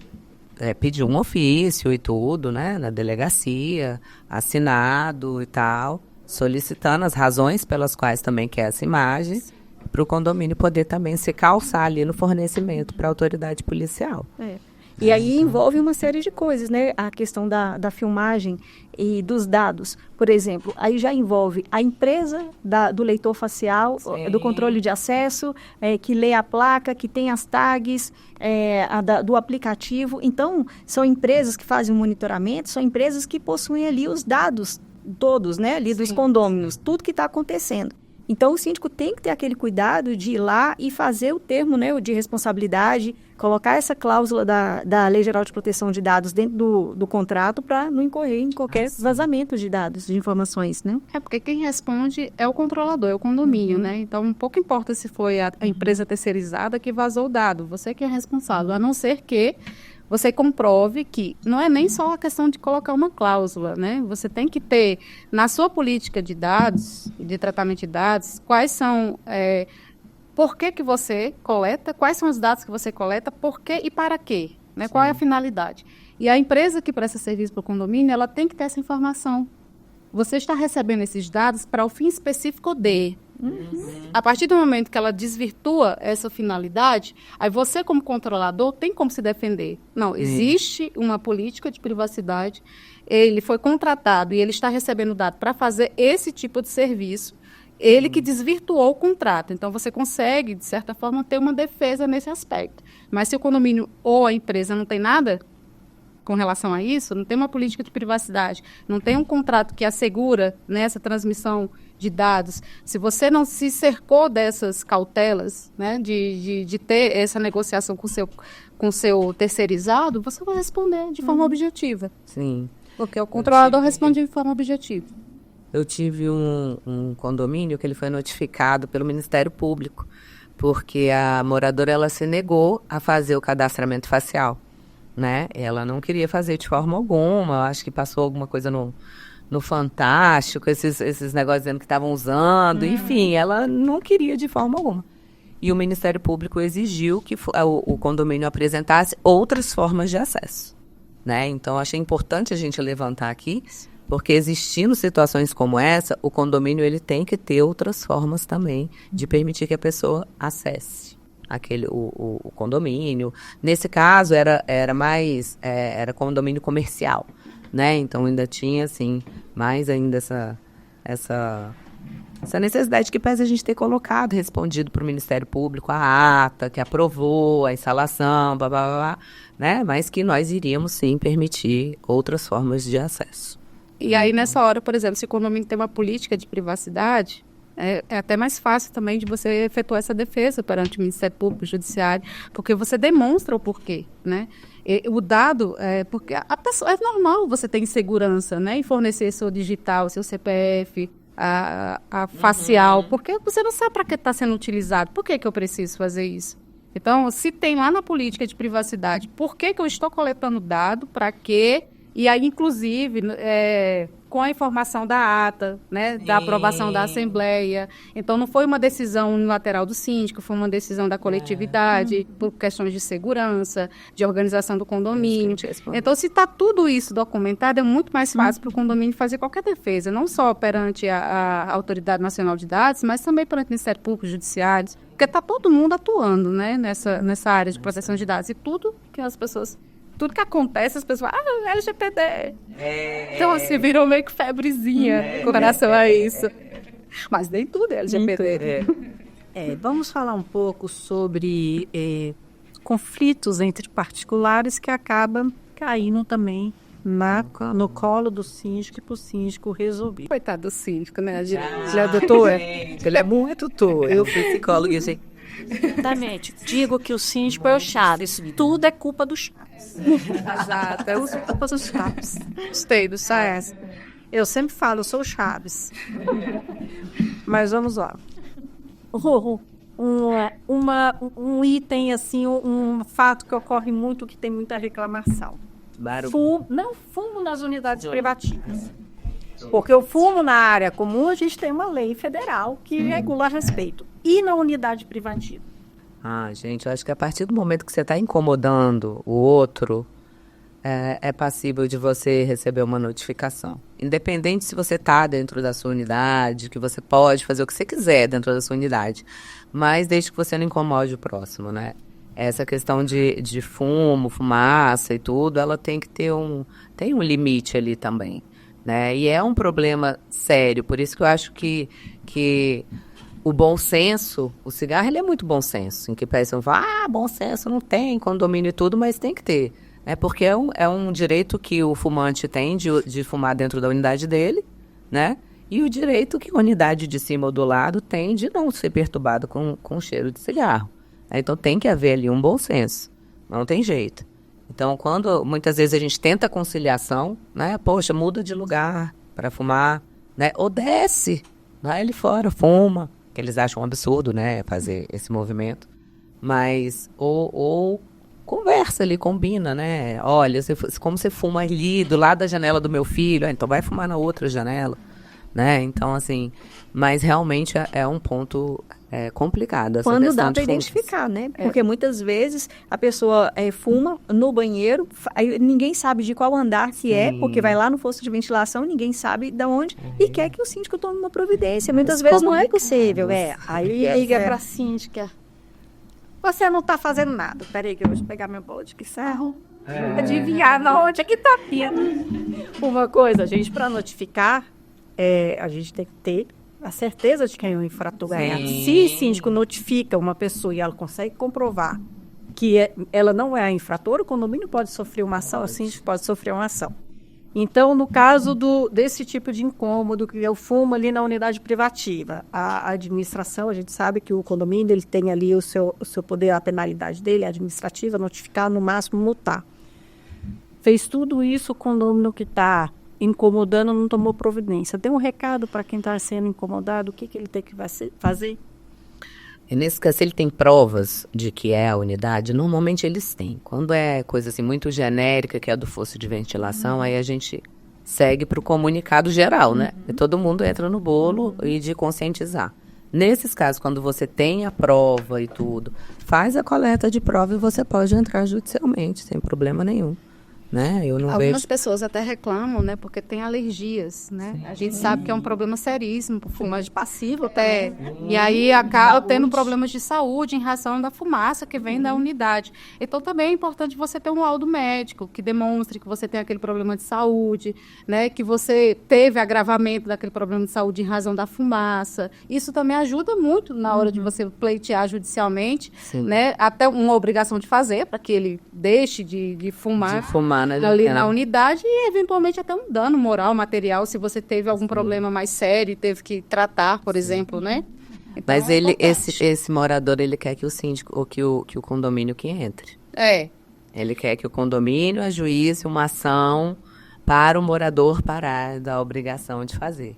pedir um ofício e tudo, né? Na delegacia, assinado e tal, solicitando as razões pelas quais também quer essa imagem, para o condomínio poder também se calçar ali no fornecimento para a autoridade policial. E aí envolve uma série de coisas, né? A questão da filmagem e dos dados. Por exemplo, aí já envolve a empresa do leitor facial, do controle de acesso, que lê a placa, que tem as tags do aplicativo. Então, são empresas que fazem o monitoramento, são empresas que possuem ali os dados todos, né? Ali dos condôminos, tudo que está acontecendo. Então, o síndico tem que ter aquele cuidado de ir lá e fazer o termo, né, de responsabilidade, colocar essa cláusula da Lei Geral de Proteção de Dados dentro do contrato para não incorrer em qualquer vazamento de dados, de informações, né? Porque quem responde é o controlador, é o condomínio, né? Então, pouco importa se foi a empresa terceirizada que vazou o dado, você que é responsável, a não ser que você comprove que não é nem só a questão de colocar uma cláusula, né? Você tem que ter, na sua política de dados, de tratamento de dados, quais são, por que você coleta, quais são os dados que você coleta, por quê e para quê, né? Qual é a finalidade. E a empresa que presta serviço para o condomínio, ela tem que ter essa informação. Você está recebendo esses dados para o fim específico de... A partir do momento que ela desvirtua essa finalidade, aí você, como controlador, tem como se defender. Não, existe uma política de privacidade, ele foi contratado e ele está recebendo dado para fazer esse tipo de serviço, ele que desvirtuou o contrato. Então, você consegue, de certa forma, ter uma defesa nesse aspecto. Mas se o condomínio ou a empresa não tem nada com relação a isso, não tem uma política de privacidade, não tem um contrato que assegura, né, essa transmissão de dados, se você não se cercou dessas cautelas, né, de ter essa negociação com o seu terceirizado, você vai responder de forma objetiva. Sim. Porque o controlador responde de forma objetiva. Eu tive um condomínio que ele foi notificado pelo Ministério Público, porque a moradora ela se negou a fazer o cadastramento facial, né? Ela não queria fazer de forma alguma, acho que passou alguma coisa no Fantástico, esses negócios dizendo que estavam usando, enfim, ela não queria de forma alguma. e o Ministério Público exigiu que o condomínio apresentasse outras formas de acesso, né? Então, achei importante a gente levantar aqui, porque existindo situações como essa, o condomínio ele tem que ter outras formas também de permitir que a pessoa acesse o condomínio. Nesse caso, era condomínio comercial, né? Então, ainda tinha, assim, mais ainda essa necessidade que pese a gente ter colocado, respondido para o Ministério Público a ata, que aprovou a instalação, blá, blá, blá, né? Mas que nós iríamos, sim, permitir outras formas de acesso. E aí, nessa hora, por exemplo, se o condomínio tem uma política de privacidade, é até mais fácil também de você efetuar essa defesa perante o Ministério Público, o Judiciário, porque você demonstra o porquê, né? O dado, porque a pessoa, é normal você ter insegurança, né? Em fornecer seu digital, seu CPF, a facial, porque você não sabe para que está sendo utilizado, por que eu preciso fazer isso? Então, se tem lá na política de privacidade, por que eu estou coletando dado, para quê? E aí, inclusive, com a informação da ata, né, da aprovação da Assembleia. Então, não foi uma decisão unilateral do síndico, foi uma decisão da coletividade, por questões de segurança, de organização do condomínio. Então, se está tudo isso documentado, é muito mais fácil para o condomínio fazer qualquer defesa, não só perante a Autoridade Nacional de Dados, mas também perante o Ministério Público, Judiciário, porque está todo mundo atuando, né, nessa área de proteção de dados. E tudo que as pessoas... Tudo que acontece, as pessoas falam, LGPD. Então, assim, virou meio que febrezinha com relação a isso. Mas nem tudo é LGPD. Vamos falar um pouco sobre conflitos entre particulares que acabam caindo também no colo do síndico e para o síndico resolver. Coitado do síndico, né? Ele é doutor? Ele é muito doutor. Eu fui psicóloga e sei. Exatamente. Digo que o síndico é o Chaves. Tudo é culpa do Chaves. Exato. Tudo é culpa do Chaves. Gostei do Chaves. Eu sempre falo, eu sou o Chaves. Mas vamos lá. Um item, assim, um fato que ocorre muito, que tem muita reclamação. Fumo nas unidades privativas. Porque o fumo na área comum, a gente tem uma lei federal que regula a respeito. E na unidade privativa? Gente, eu acho que a partir do momento que você está incomodando o outro, é passível de você receber uma notificação. Independente se você está dentro da sua unidade, que você pode fazer o que você quiser dentro da sua unidade, mas desde que você não incomode o próximo, né? Essa questão de fumaça e tudo, ela tem que ter tem um limite ali também, né? E é um problema sério, por isso que eu acho que o bom senso, o cigarro, ele é muito bom senso, em que pensam, bom senso não tem, condomínio e tudo, mas tem que ter, né? Porque é um direito que o fumante tem de fumar dentro da unidade dele, né? E o direito que a unidade de cima ou do lado tem de não ser perturbado com o cheiro de cigarro. Então tem que haver ali um bom senso, não tem jeito. Então, quando muitas vezes a gente tenta conciliação, né? Poxa, muda de lugar para fumar, né? Ou desce, vai ali fora, fuma, que eles acham um absurdo, né? Fazer esse movimento. Mas, ou conversa ali, combina, né? Olha, como você fuma ali do lado da janela do meu filho, então vai fumar na outra janela, né? Então, assim, mas realmente é um ponto complicado. Essa Quando dá para identificar, né? Porque muitas vezes a pessoa fuma no banheiro, aí ninguém sabe de qual andar que é, porque vai lá no fosso de ventilação, ninguém sabe de onde, e quer que o síndico tome uma providência. Muitas vezes não é possível. Aí liga para a síndica. Você não está fazendo nada. Peraí que eu vou pegar meu bolo de pincel. Adivinhar onde é que está vindo. Uma coisa, gente, para notificar, a gente tem que ter a certeza de quem é o infrator. Se o síndico notifica uma pessoa e ela consegue comprovar que ela não é a infratora, o condomínio pode sofrer uma ação, o síndico pode sofrer uma ação. Então, no caso desse tipo de incômodo, que é o fumo ali na unidade privativa, a administração, a gente sabe que o condomínio ele tem ali o seu poder, a penalidade dele, a administrativa, notificar, no máximo multar. Fez tudo isso, o condomínio que está incomodando não tomou providência. Tem um recado para quem está sendo incomodado, o que ele tem que fazer? E nesse caso, se ele tem provas de que é a unidade, normalmente eles têm. Quando é coisa assim muito genérica, que é do fosso de ventilação, aí a gente segue para o comunicado geral, né? E todo mundo entra no bolo e de conscientizar. Nesses casos, quando você tem a prova e tudo, faz a coleta de prova e você pode entrar judicialmente, sem problema nenhum. Né? Eu não Algumas vejo... pessoas até reclamam, né, porque tem alergias, né? A gente sabe que é um problema seríssimo por fumante passivo até. E aí acaba tendo problemas de saúde em razão da fumaça que vem da unidade. Então também é importante você ter um laudo médico que demonstre que você tem aquele problema de saúde, né, que você teve agravamento daquele problema de saúde em razão da fumaça. Isso também ajuda muito na hora de você pleitear judicialmente, né? Até uma obrigação de fazer para que ele deixe de fumar. Ali na unidade e, eventualmente, até um dano moral, material, se você teve algum problema mais sério e teve que tratar, por exemplo, né? Então, mas esse morador, ele quer que o síndico, ou que o condomínio que entre. Ele quer que o condomínio ajuize uma ação para o morador parar da obrigação de fazer.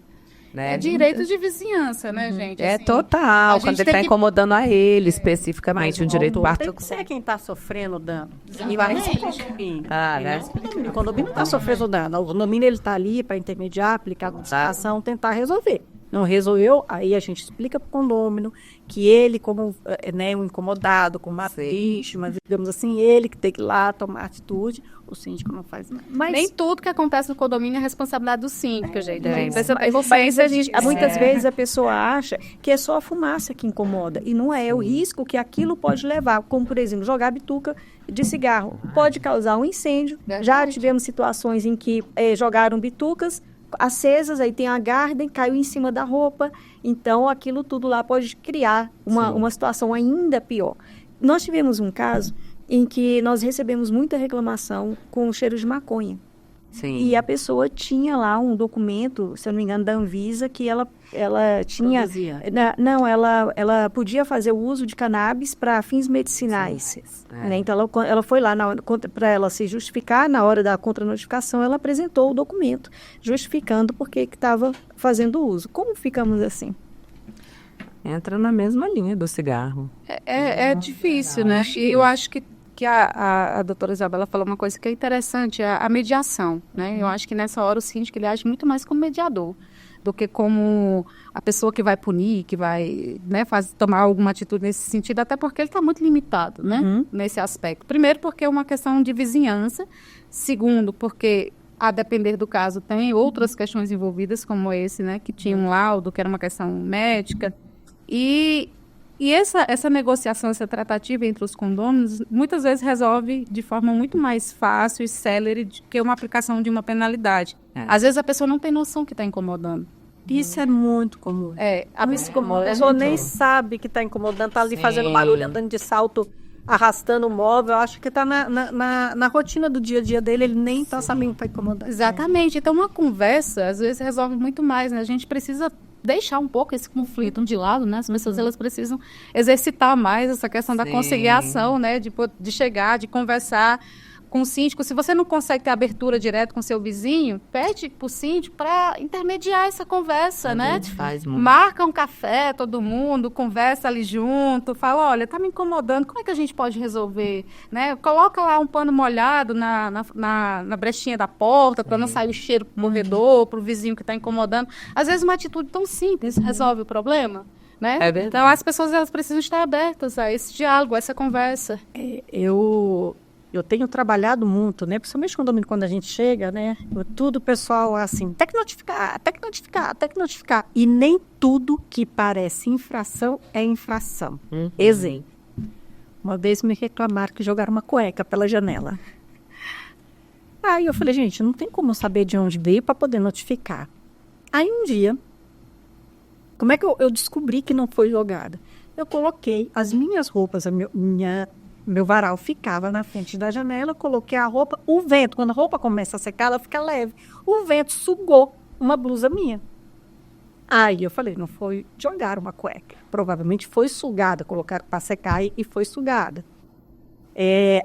Né? É direito de vizinhança, né, gente? É assim, total, quando ele está incomodando a ele, especificamente, o direito particular. Tem que ser quem está sofrendo dano. E vai ser o condomínio. Né? O condomínio está sofrendo dano. O condomínio está ali para intermediar, aplicar a notificação, tentar resolver. Não resolveu, aí a gente explica para o condômino que ele, como um incomodado, com uma vítima, digamos assim, ele que tem que ir lá tomar atitude, o síndico não faz nada. Mas nem tudo que acontece no condomínio é responsabilidade do síndico, gente. Muitas vezes a pessoa acha que é só a fumaça que incomoda, e não é o risco que aquilo pode levar, como, por exemplo, jogar bituca de cigarro. Pode causar um incêndio. Já tivemos situações em que jogaram bitucas acesas, aí tem a garden, caiu em cima da roupa, então aquilo tudo lá pode criar uma situação ainda pior. Nós tivemos um caso em que nós recebemos muita reclamação com o cheiro de maconha. Sim. E a pessoa tinha lá um documento, se eu não me engano, da Anvisa, que ela tinha... Ela podia fazer o uso de cannabis para fins medicinais. Né? Então, ela foi lá para ela se justificar, na hora da contranotificação, ela apresentou o documento, justificando por que estava fazendo uso. Como ficamos assim? Entra na mesma linha do cigarro. É difícil, né? E eu acho que a doutora Isabela falou uma coisa que é interessante, a mediação, né? Eu acho que nessa hora o síndico ele age muito mais como mediador do que como a pessoa que vai punir, que vai, né, tomar alguma atitude nesse sentido, até porque ele está muito limitado, né, nesse aspecto. Primeiro, porque é uma questão de vizinhança. Segundo, porque, a depender do caso, tem outras questões envolvidas, como esse, né, que tinha um laudo, que era uma questão médica. E essa negociação, essa tratativa entre os condôminos, muitas vezes resolve de forma muito mais fácil e célere do que uma aplicação de uma penalidade. Às vezes a pessoa não tem noção que está incomodando. Isso é muito comum. A pessoa nem sabe que está incomodando, está ali fazendo barulho, andando de salto, arrastando o móvel. Eu acho que está na rotina do dia a dia dele, ele nem está sabendo que está incomodando. Exatamente. Então, uma conversa, às vezes, resolve muito mais, né? A gente precisa deixar um pouco esse conflito de lado, né? As pessoas elas precisam exercitar mais essa questão da conciliação, né? De chegar, de conversar com o síndico. Se você não consegue ter abertura direto com seu vizinho, pede para o síndico para intermediar essa conversa, né? Marca um café, todo mundo, conversa ali junto, fala, olha, tá me incomodando, como é que a gente pode resolver? Né? Coloca lá um pano molhado na brechinha da porta, para não sair o cheiro pro corredor, pro vizinho que está incomodando. Às vezes uma atitude tão simples resolve o problema. Né? Então as pessoas elas precisam estar abertas a esse diálogo, a essa conversa. Eu tenho trabalhado muito, né? Principalmente quando a gente chega, né? Tudo o pessoal assim, tem que notificar. E nem tudo que parece infração é infração. Exemplo. Uma vez me reclamaram que jogaram uma cueca pela janela. Aí eu falei, gente, não tem como saber de onde veio para poder notificar. Aí um dia, como é que eu descobri que não foi jogada? Eu coloquei as minhas roupas, meu varal ficava na frente da janela, coloquei a roupa, o vento, quando a roupa começa a secar, ela fica leve. O vento sugou uma blusa minha. Aí eu falei, não foi jogar uma cueca. Provavelmente foi sugada, colocaram para secar e foi sugada.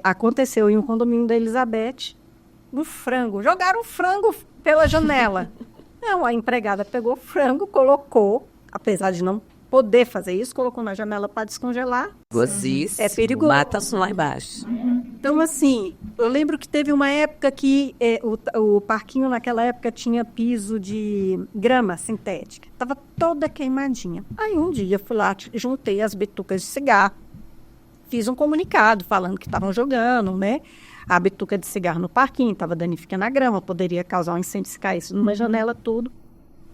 Aconteceu em um condomínio da Elizabeth, um frango. Jogaram um frango pela janela. Não, a empregada pegou o frango, colocou, apesar de não poder fazer isso, colocou na janela para descongelar. Gozíssimo. É perigoso. Mata-se lá embaixo. Então, assim, eu lembro que teve uma época que o parquinho naquela época tinha piso de grama sintética. Estava toda queimadinha. Aí um dia eu fui lá, juntei as bitucas de cigarro, fiz um comunicado falando que estavam jogando, né? A bituca de cigarro no parquinho, estava danificando a grama, poderia causar um incêndio se caísse numa janela, tudo.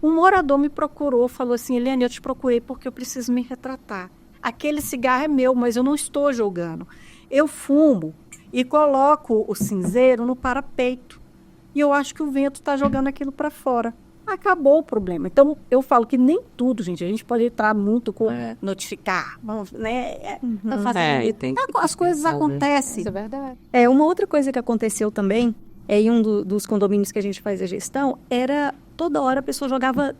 Um morador me procurou, falou assim, Eliane, eu te procurei porque eu preciso me retratar. Aquele cigarro é meu, mas eu não estou jogando. Eu fumo e coloco o cinzeiro no parapeito. E eu acho que o vento está jogando aquilo para fora. Acabou o problema. Então, eu falo que nem tudo, gente. A gente pode entrar muito com notificar, né? As coisas acontecem. Isso é verdade. Uma outra coisa que aconteceu também, em um dos condomínios que a gente faz a gestão, era toda hora a pessoa jogava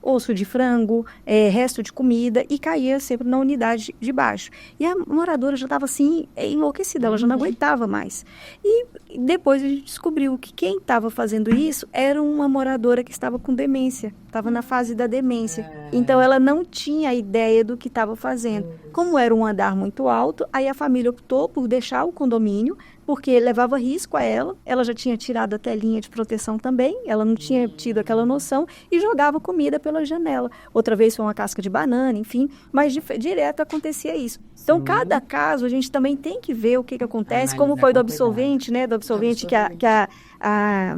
osso de frango, resto de comida, e caía sempre na unidade de baixo. E a moradora já estava assim, enlouquecida, ela já não aguentava mais. E depois a gente descobriu que quem estava fazendo isso era uma moradora que estava com demência, estava na fase da demência. Então ela não tinha ideia do que estava fazendo. Como era um andar muito alto, aí a família optou por deixar o condomínio, porque levava risco a ela já tinha tirado a telinha de proteção também, ela não tinha tido aquela noção, e jogava comida pela janela. Outra vez foi uma casca de banana, enfim, mas direto acontecia isso. Então, cada caso, a gente também tem que ver o que acontece, como foi do absolvente, né, do absolvente que a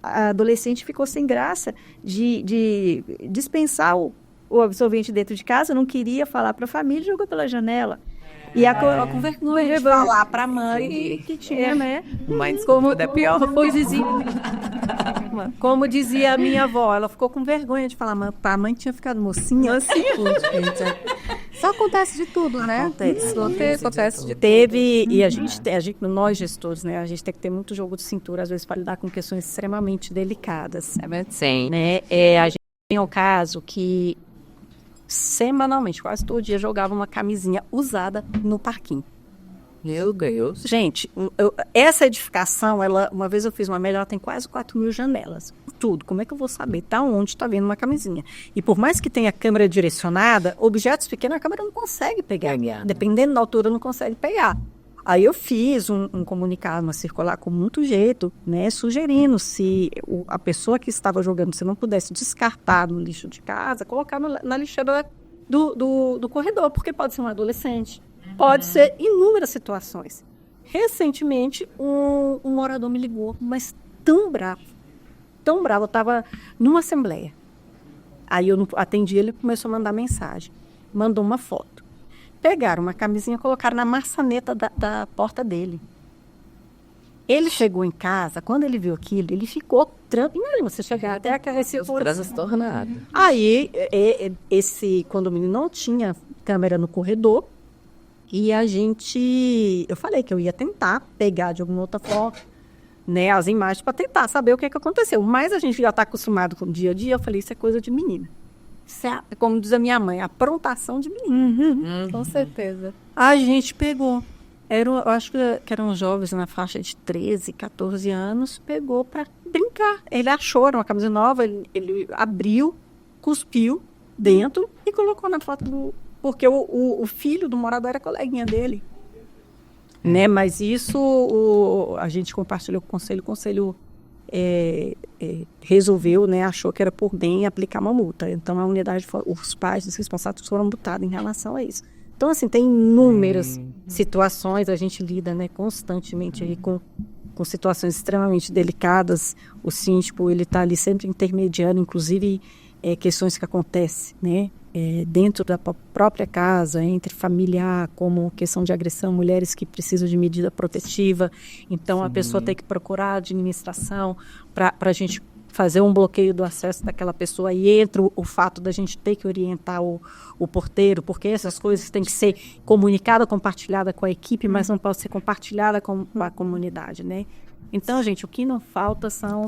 adolescente ficou sem graça de dispensar o absolvente dentro de casa, não queria falar para a família, jogou pela janela. E com vergonha de falar para a mãe que tinha, né? Mas como é pior. Como dizia a minha avó, ela ficou com vergonha de falar, a mãe tinha ficado mocinha. Assim. Só acontece de tudo, né? Acontece de tudo. Teve, e a gente, nós gestores, né? A gente tem que ter muito jogo de cintura, às vezes, para lidar com questões extremamente delicadas. Sim. Né? A gente tem um caso que semanalmente, quase todo dia, jogava uma camisinha usada no parquinho. Meu Deus. Gente, essa edificação, uma vez eu fiz uma melhor, ela tem quase 4.000 janelas. Tudo. Como é que eu vou saber? Tá onde está vendo uma camisinha? E por mais que tenha câmera direcionada, objetos pequenos a câmera não consegue pegar. Dependendo da altura, não consegue pegar. Aí eu fiz um comunicado, uma circular com muito jeito, né, sugerindo se a pessoa que estava jogando, se não pudesse descartar no lixo de casa, colocar na lixeira do corredor, porque pode ser um adolescente, pode ser inúmeras situações. Recentemente, um morador me ligou, mas tão bravo, eu estava numa assembleia. Aí eu não atendi, ele começou a mandar mensagem, mandou uma foto. Pegaram uma camisinha e colocaram na maçaneta da porta dele. Ele chegou em casa, quando ele viu aquilo, ele ficou imagina você chegar até esse transtornado. Aí, esse condomínio não tinha câmera no corredor, e eu falei que eu ia tentar pegar de alguma outra forma, né, as imagens para tentar saber o que aconteceu. Mas a gente já está acostumado com o dia a dia, eu falei, isso é coisa de menina. Como diz a minha mãe, aprontação de menino. Com certeza. A gente pegou. Eu acho que eram jovens na faixa de 13, 14 anos, pegou para brincar. Ele achou, era uma camisa nova, ele abriu, cuspiu dentro e colocou na foto porque o filho do morador era coleguinha dele. Né? Mas isso a gente compartilhou com o conselho resolveu, né, achou que era por bem aplicar uma multa. Então, a unidade, os pais dos responsáveis foram multados em relação a isso. Então, assim, tem inúmeras situações, a gente lida, né, constantemente aí com situações extremamente delicadas. O síndico, ele está ali sempre intermediando, inclusive questões que acontecem, né, dentro da própria casa, entre familiar, como questão de agressão, mulheres que precisam de medida protetiva. Então, sim, a pessoa tem que procurar a administração para a gente fazer um bloqueio do acesso daquela pessoa, e entra o fato da gente ter que orientar o porteiro, porque essas coisas têm que ser comunicadas, compartilhadas com a equipe, mas não pode ser compartilhada com a comunidade, né? Então, gente, o que não falta são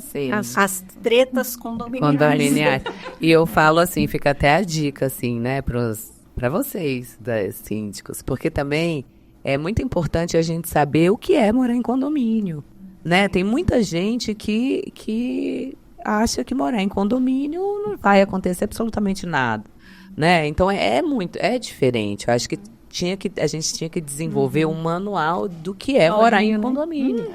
as tretas condominiais. E eu falo assim, fica até a dica, assim, né, para vocês, síndicos, porque também é muito importante a gente saber o que é morar em condomínio, né? Tem muita gente que acha que morar em condomínio não vai acontecer absolutamente nada, né? Então, é diferente. Eu acho que a gente tinha que desenvolver um manual do que é morar em condomínio,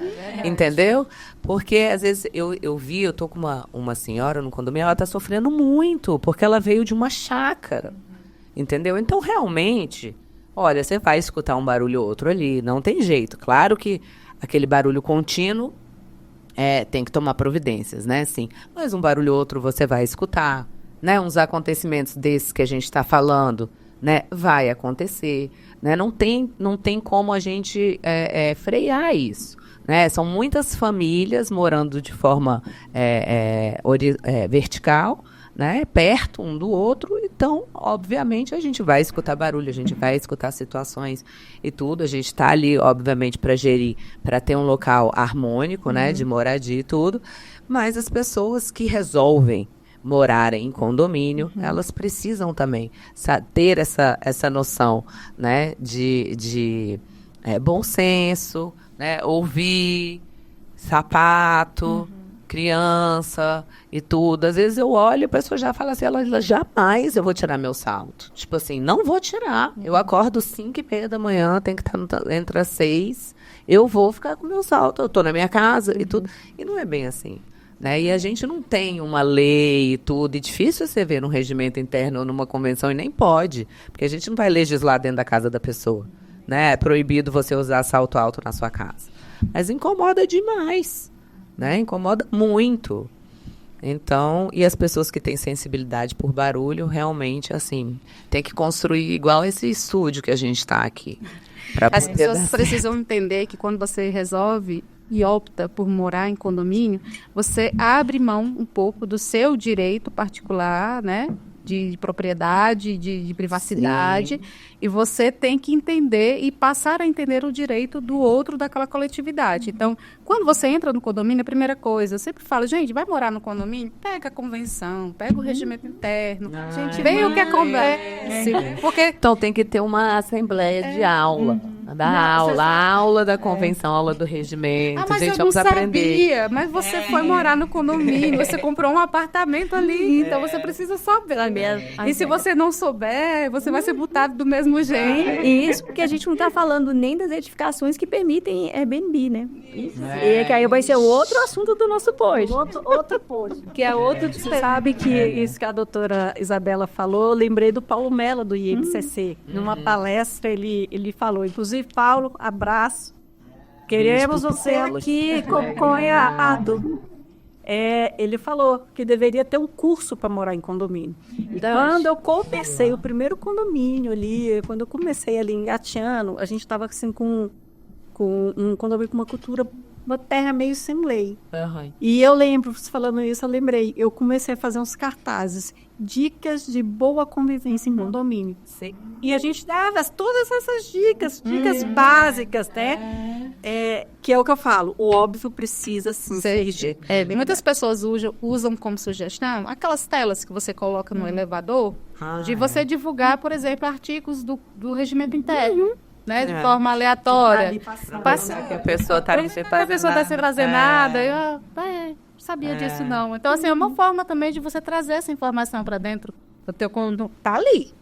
entendeu? Porque às vezes eu tô com uma senhora no condomínio, ela está sofrendo muito, porque ela veio de uma chácara, entendeu? Então, realmente, olha, você vai escutar um barulho ou outro ali, não tem jeito. Claro que aquele barulho contínuo tem que tomar providências, né? Sim. Mas um barulho ou outro você vai escutar, né? Uns acontecimentos desses que a gente está falando, né? Vai acontecer, né? Não tem como a gente frear isso, né? São muitas famílias morando de forma vertical, né? Perto um do outro. Então, obviamente, a gente vai escutar barulho, a gente vai escutar situações e tudo. A gente está ali, obviamente, para gerir, para ter um local harmônico, né? De moradia e tudo. Mas as pessoas que resolvem morarem em condomínio, elas precisam também ter essa noção, né, de bom senso, né, ouvir, sapato, criança e tudo. Às vezes eu olho e a pessoa já fala assim, ela jamais eu vou tirar meu salto. Tipo assim, não vou tirar. Eu acordo 5h30 da manhã, tenho que estar entre as 6. Eu vou ficar com meu salto. Eu tô na minha casa e tudo. E não é bem assim. Né? E a gente não tem uma lei e tudo, e difícil você ver num regimento interno ou numa convenção, e nem pode, porque a gente não vai legislar dentro da casa da pessoa, né? É proibido você usar salto alto na sua casa. Mas incomoda demais, né? Incomoda muito. Então, e as pessoas que têm sensibilidade por barulho, realmente, assim, tem que construir igual esse estúdio que a gente está aqui. As pessoas precisam entender que quando você resolve e opta por morar em condomínio, você abre mão um pouco do seu direito particular, né? De propriedade, de privacidade. Sim. E você tem que entender e passar a entender o direito do outro daquela coletividade. Então, quando você entra no condomínio, a primeira coisa, eu sempre falo, gente, vai morar no condomínio? Pega a convenção, pega o regimento interno. Gente, vê o que acontece. Porque... Então, tem que ter uma assembleia de aula. A aula da convenção, aula do regimento. Mas gente, eu não sabia. Mas você foi morar no condomínio, você comprou um apartamento ali, então você precisa saber. E se você não souber, você vai ser botado do mesmo jeito. Isso, porque a gente não está falando nem das edificações que permitem Airbnb, né? E que aí vai ser outro assunto do nosso post. Outro post. Que é outro. Você sabe que isso que a doutora Isabela falou, eu lembrei do Paulo Mello, do IMCC. Numa palestra, ele falou, inclusive, Paulo, abraço. Queremos você aqui, acompanhado. Ele falou que deveria ter um curso para morar em condomínio. Quando eu comecei o primeiro condomínio ali, quando eu comecei ali engateando, a gente estava assim com um condomínio com uma cultura, uma terra meio sem lei. Uhum. E eu lembro, falando isso, eu lembrei, eu comecei a fazer uns cartazes, dicas de boa convivência em condomínio. Sim. E a gente dava todas essas dicas básicas, né? Que é o que eu falo, o óbvio precisa ser. Muitas pessoas usam como sugestão aquelas telas que você coloca no elevador, de você divulgar, por exemplo, artigos do regimento interno. Né, de forma aleatória. Que a pessoa está sem fazer nada. Eu sabia disso, não. Então, assim, é uma forma também de você trazer essa informação para dentro do teu condomínio. Tá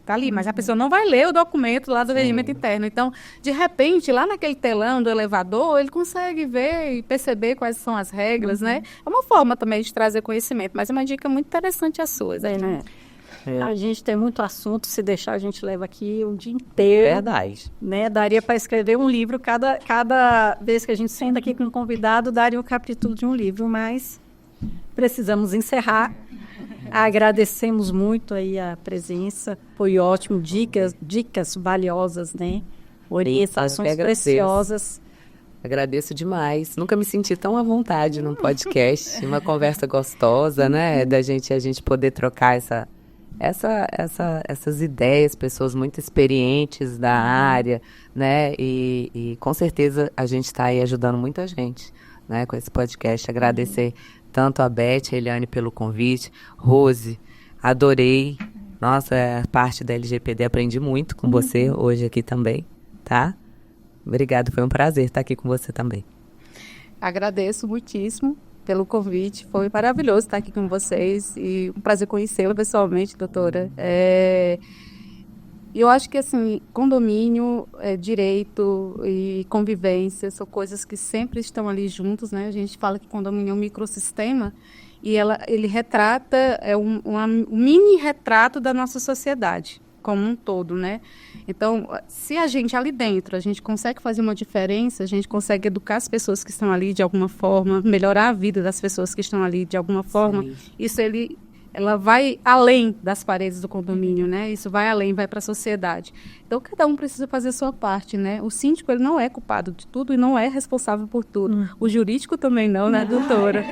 ali, mas a pessoa não vai ler o documento lá do regimento interno. Então, de repente, lá naquele telão do elevador, ele consegue ver e perceber quais são as regras, né? É uma forma também de trazer conhecimento, mas é uma dica muito interessante a sua, né? A gente tem muito assunto, se deixar a gente leva aqui um dia inteiro. Verdade. Né? Daria para escrever um livro, cada vez que a gente senta aqui com um convidado, daria um capítulo de um livro, mas precisamos encerrar. Agradecemos muito aí a presença, foi ótimo, dicas valiosas, né? Orientações preciosas. Agradeço demais. Nunca me senti tão à vontade num podcast, uma conversa gostosa, né? A gente poder trocar essas ideias, pessoas muito experientes da área, né? E com certeza a gente está aí ajudando muita gente, né? Com esse podcast. Agradecer tanto a Beth, a Eliane pelo convite, Rose, adorei. Nossa, a parte da LGPD aprendi muito com você hoje aqui também, tá? Obrigado, foi um prazer estar aqui com você também. Agradeço muitíssimo pelo convite, foi maravilhoso estar aqui com vocês e um prazer conhecê-la pessoalmente, doutora. E eu acho que, assim, condomínio, direito e convivência são coisas que sempre estão ali juntos, né? A gente fala que condomínio é um microsistema e ele retrata, um mini retrato da nossa sociedade como um todo, né? Então, se a gente ali dentro, a gente consegue fazer uma diferença, a gente consegue educar as pessoas que estão ali de alguma forma, melhorar a vida das pessoas que estão ali de alguma forma, Sim. isso ela vai além das paredes do condomínio, né? Isso vai além, vai para a sociedade. Então, cada um precisa fazer a sua parte, né? O síndico, ele não é culpado de tudo e não é responsável por tudo. O jurídico também não, né, doutora?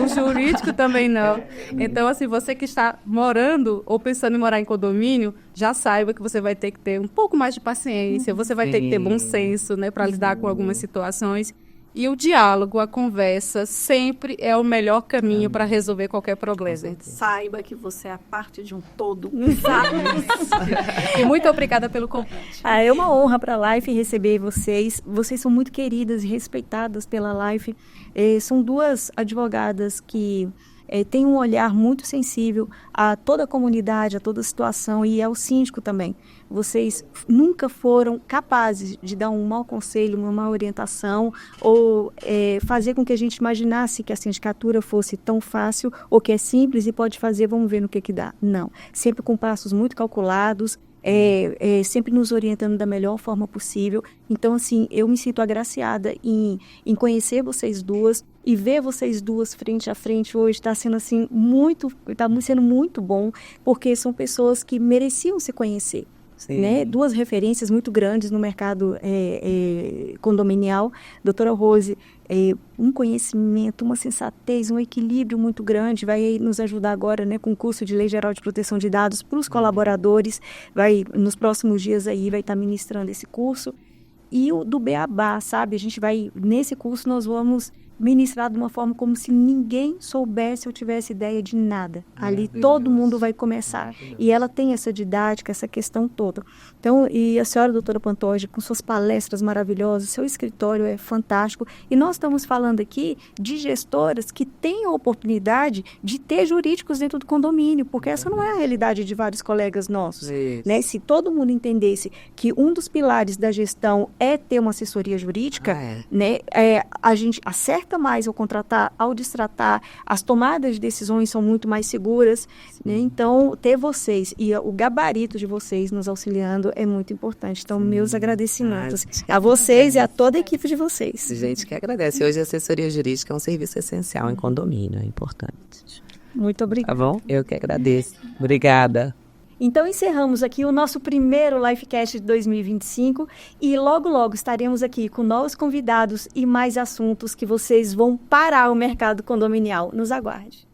O jurídico também não. Então, assim, você que está morando ou pensando em morar em condomínio, já saiba que você vai ter que ter um pouco mais de paciência, você vai ter que ter bom senso, né, para lidar com algumas situações. E o diálogo, a conversa, sempre é o melhor caminho para resolver qualquer problema. Saiba que você é parte de um todo. E muito obrigada pelo convite. É uma honra para a Life receber vocês. Vocês são muito queridas e respeitadas pela Life. São duas advogadas que têm um olhar muito sensível a toda a comunidade, a toda a situação e ao síndico também. Vocês nunca foram capazes de dar um mau conselho, uma má orientação ou fazer com que a gente imaginasse que a sindicatura fosse tão fácil ou que é simples e pode fazer, vamos ver no que dá. Não, sempre com passos muito calculados, sempre nos orientando da melhor forma possível. Então, assim, eu me sinto agraciada em conhecer vocês duas e ver vocês duas frente a frente hoje está sendo assim está sendo muito bom, porque são pessoas que mereciam se conhecer. Né? Duas referências muito grandes no mercado condominial. Doutora Rose, um conhecimento, uma sensatez, um equilíbrio muito grande, vai nos ajudar agora, né, com o curso de Lei Geral de Proteção de Dados para os colaboradores, nos próximos dias aí vai estar ministrando esse curso. E o do Beabá, sabe? Nesse curso nós vamos ministrar de uma forma como se ninguém soubesse ou tivesse ideia de nada. Ali todo mundo vai começar. E ela tem essa didática, essa questão toda. Então, e a senhora, doutora Pantoja, com suas palestras maravilhosas, seu escritório é fantástico. E nós estamos falando aqui de gestoras que têm a oportunidade de ter jurídicos dentro do condomínio, porque essa não é a realidade de vários colegas nossos. Né? Se todo mundo entendesse que um dos pilares da gestão é ter uma assessoria jurídica, né, a gente acerta mais ao contratar, ao destratar, as tomadas de decisões são muito mais seguras, né? Então, ter vocês e o gabarito de vocês nos auxiliando é muito importante. Então, meus agradecimentos a vocês e a toda a equipe de vocês. Gente que agradece. Hoje a assessoria jurídica é um serviço essencial em condomínio, é importante. Muito obrigada. Tá bom? Eu que agradeço. Obrigada. Então, encerramos aqui o nosso primeiro Lifecast de 2025 e logo, logo estaremos aqui com novos convidados e mais assuntos que vocês vão parar o mercado condominial. Nos aguarde.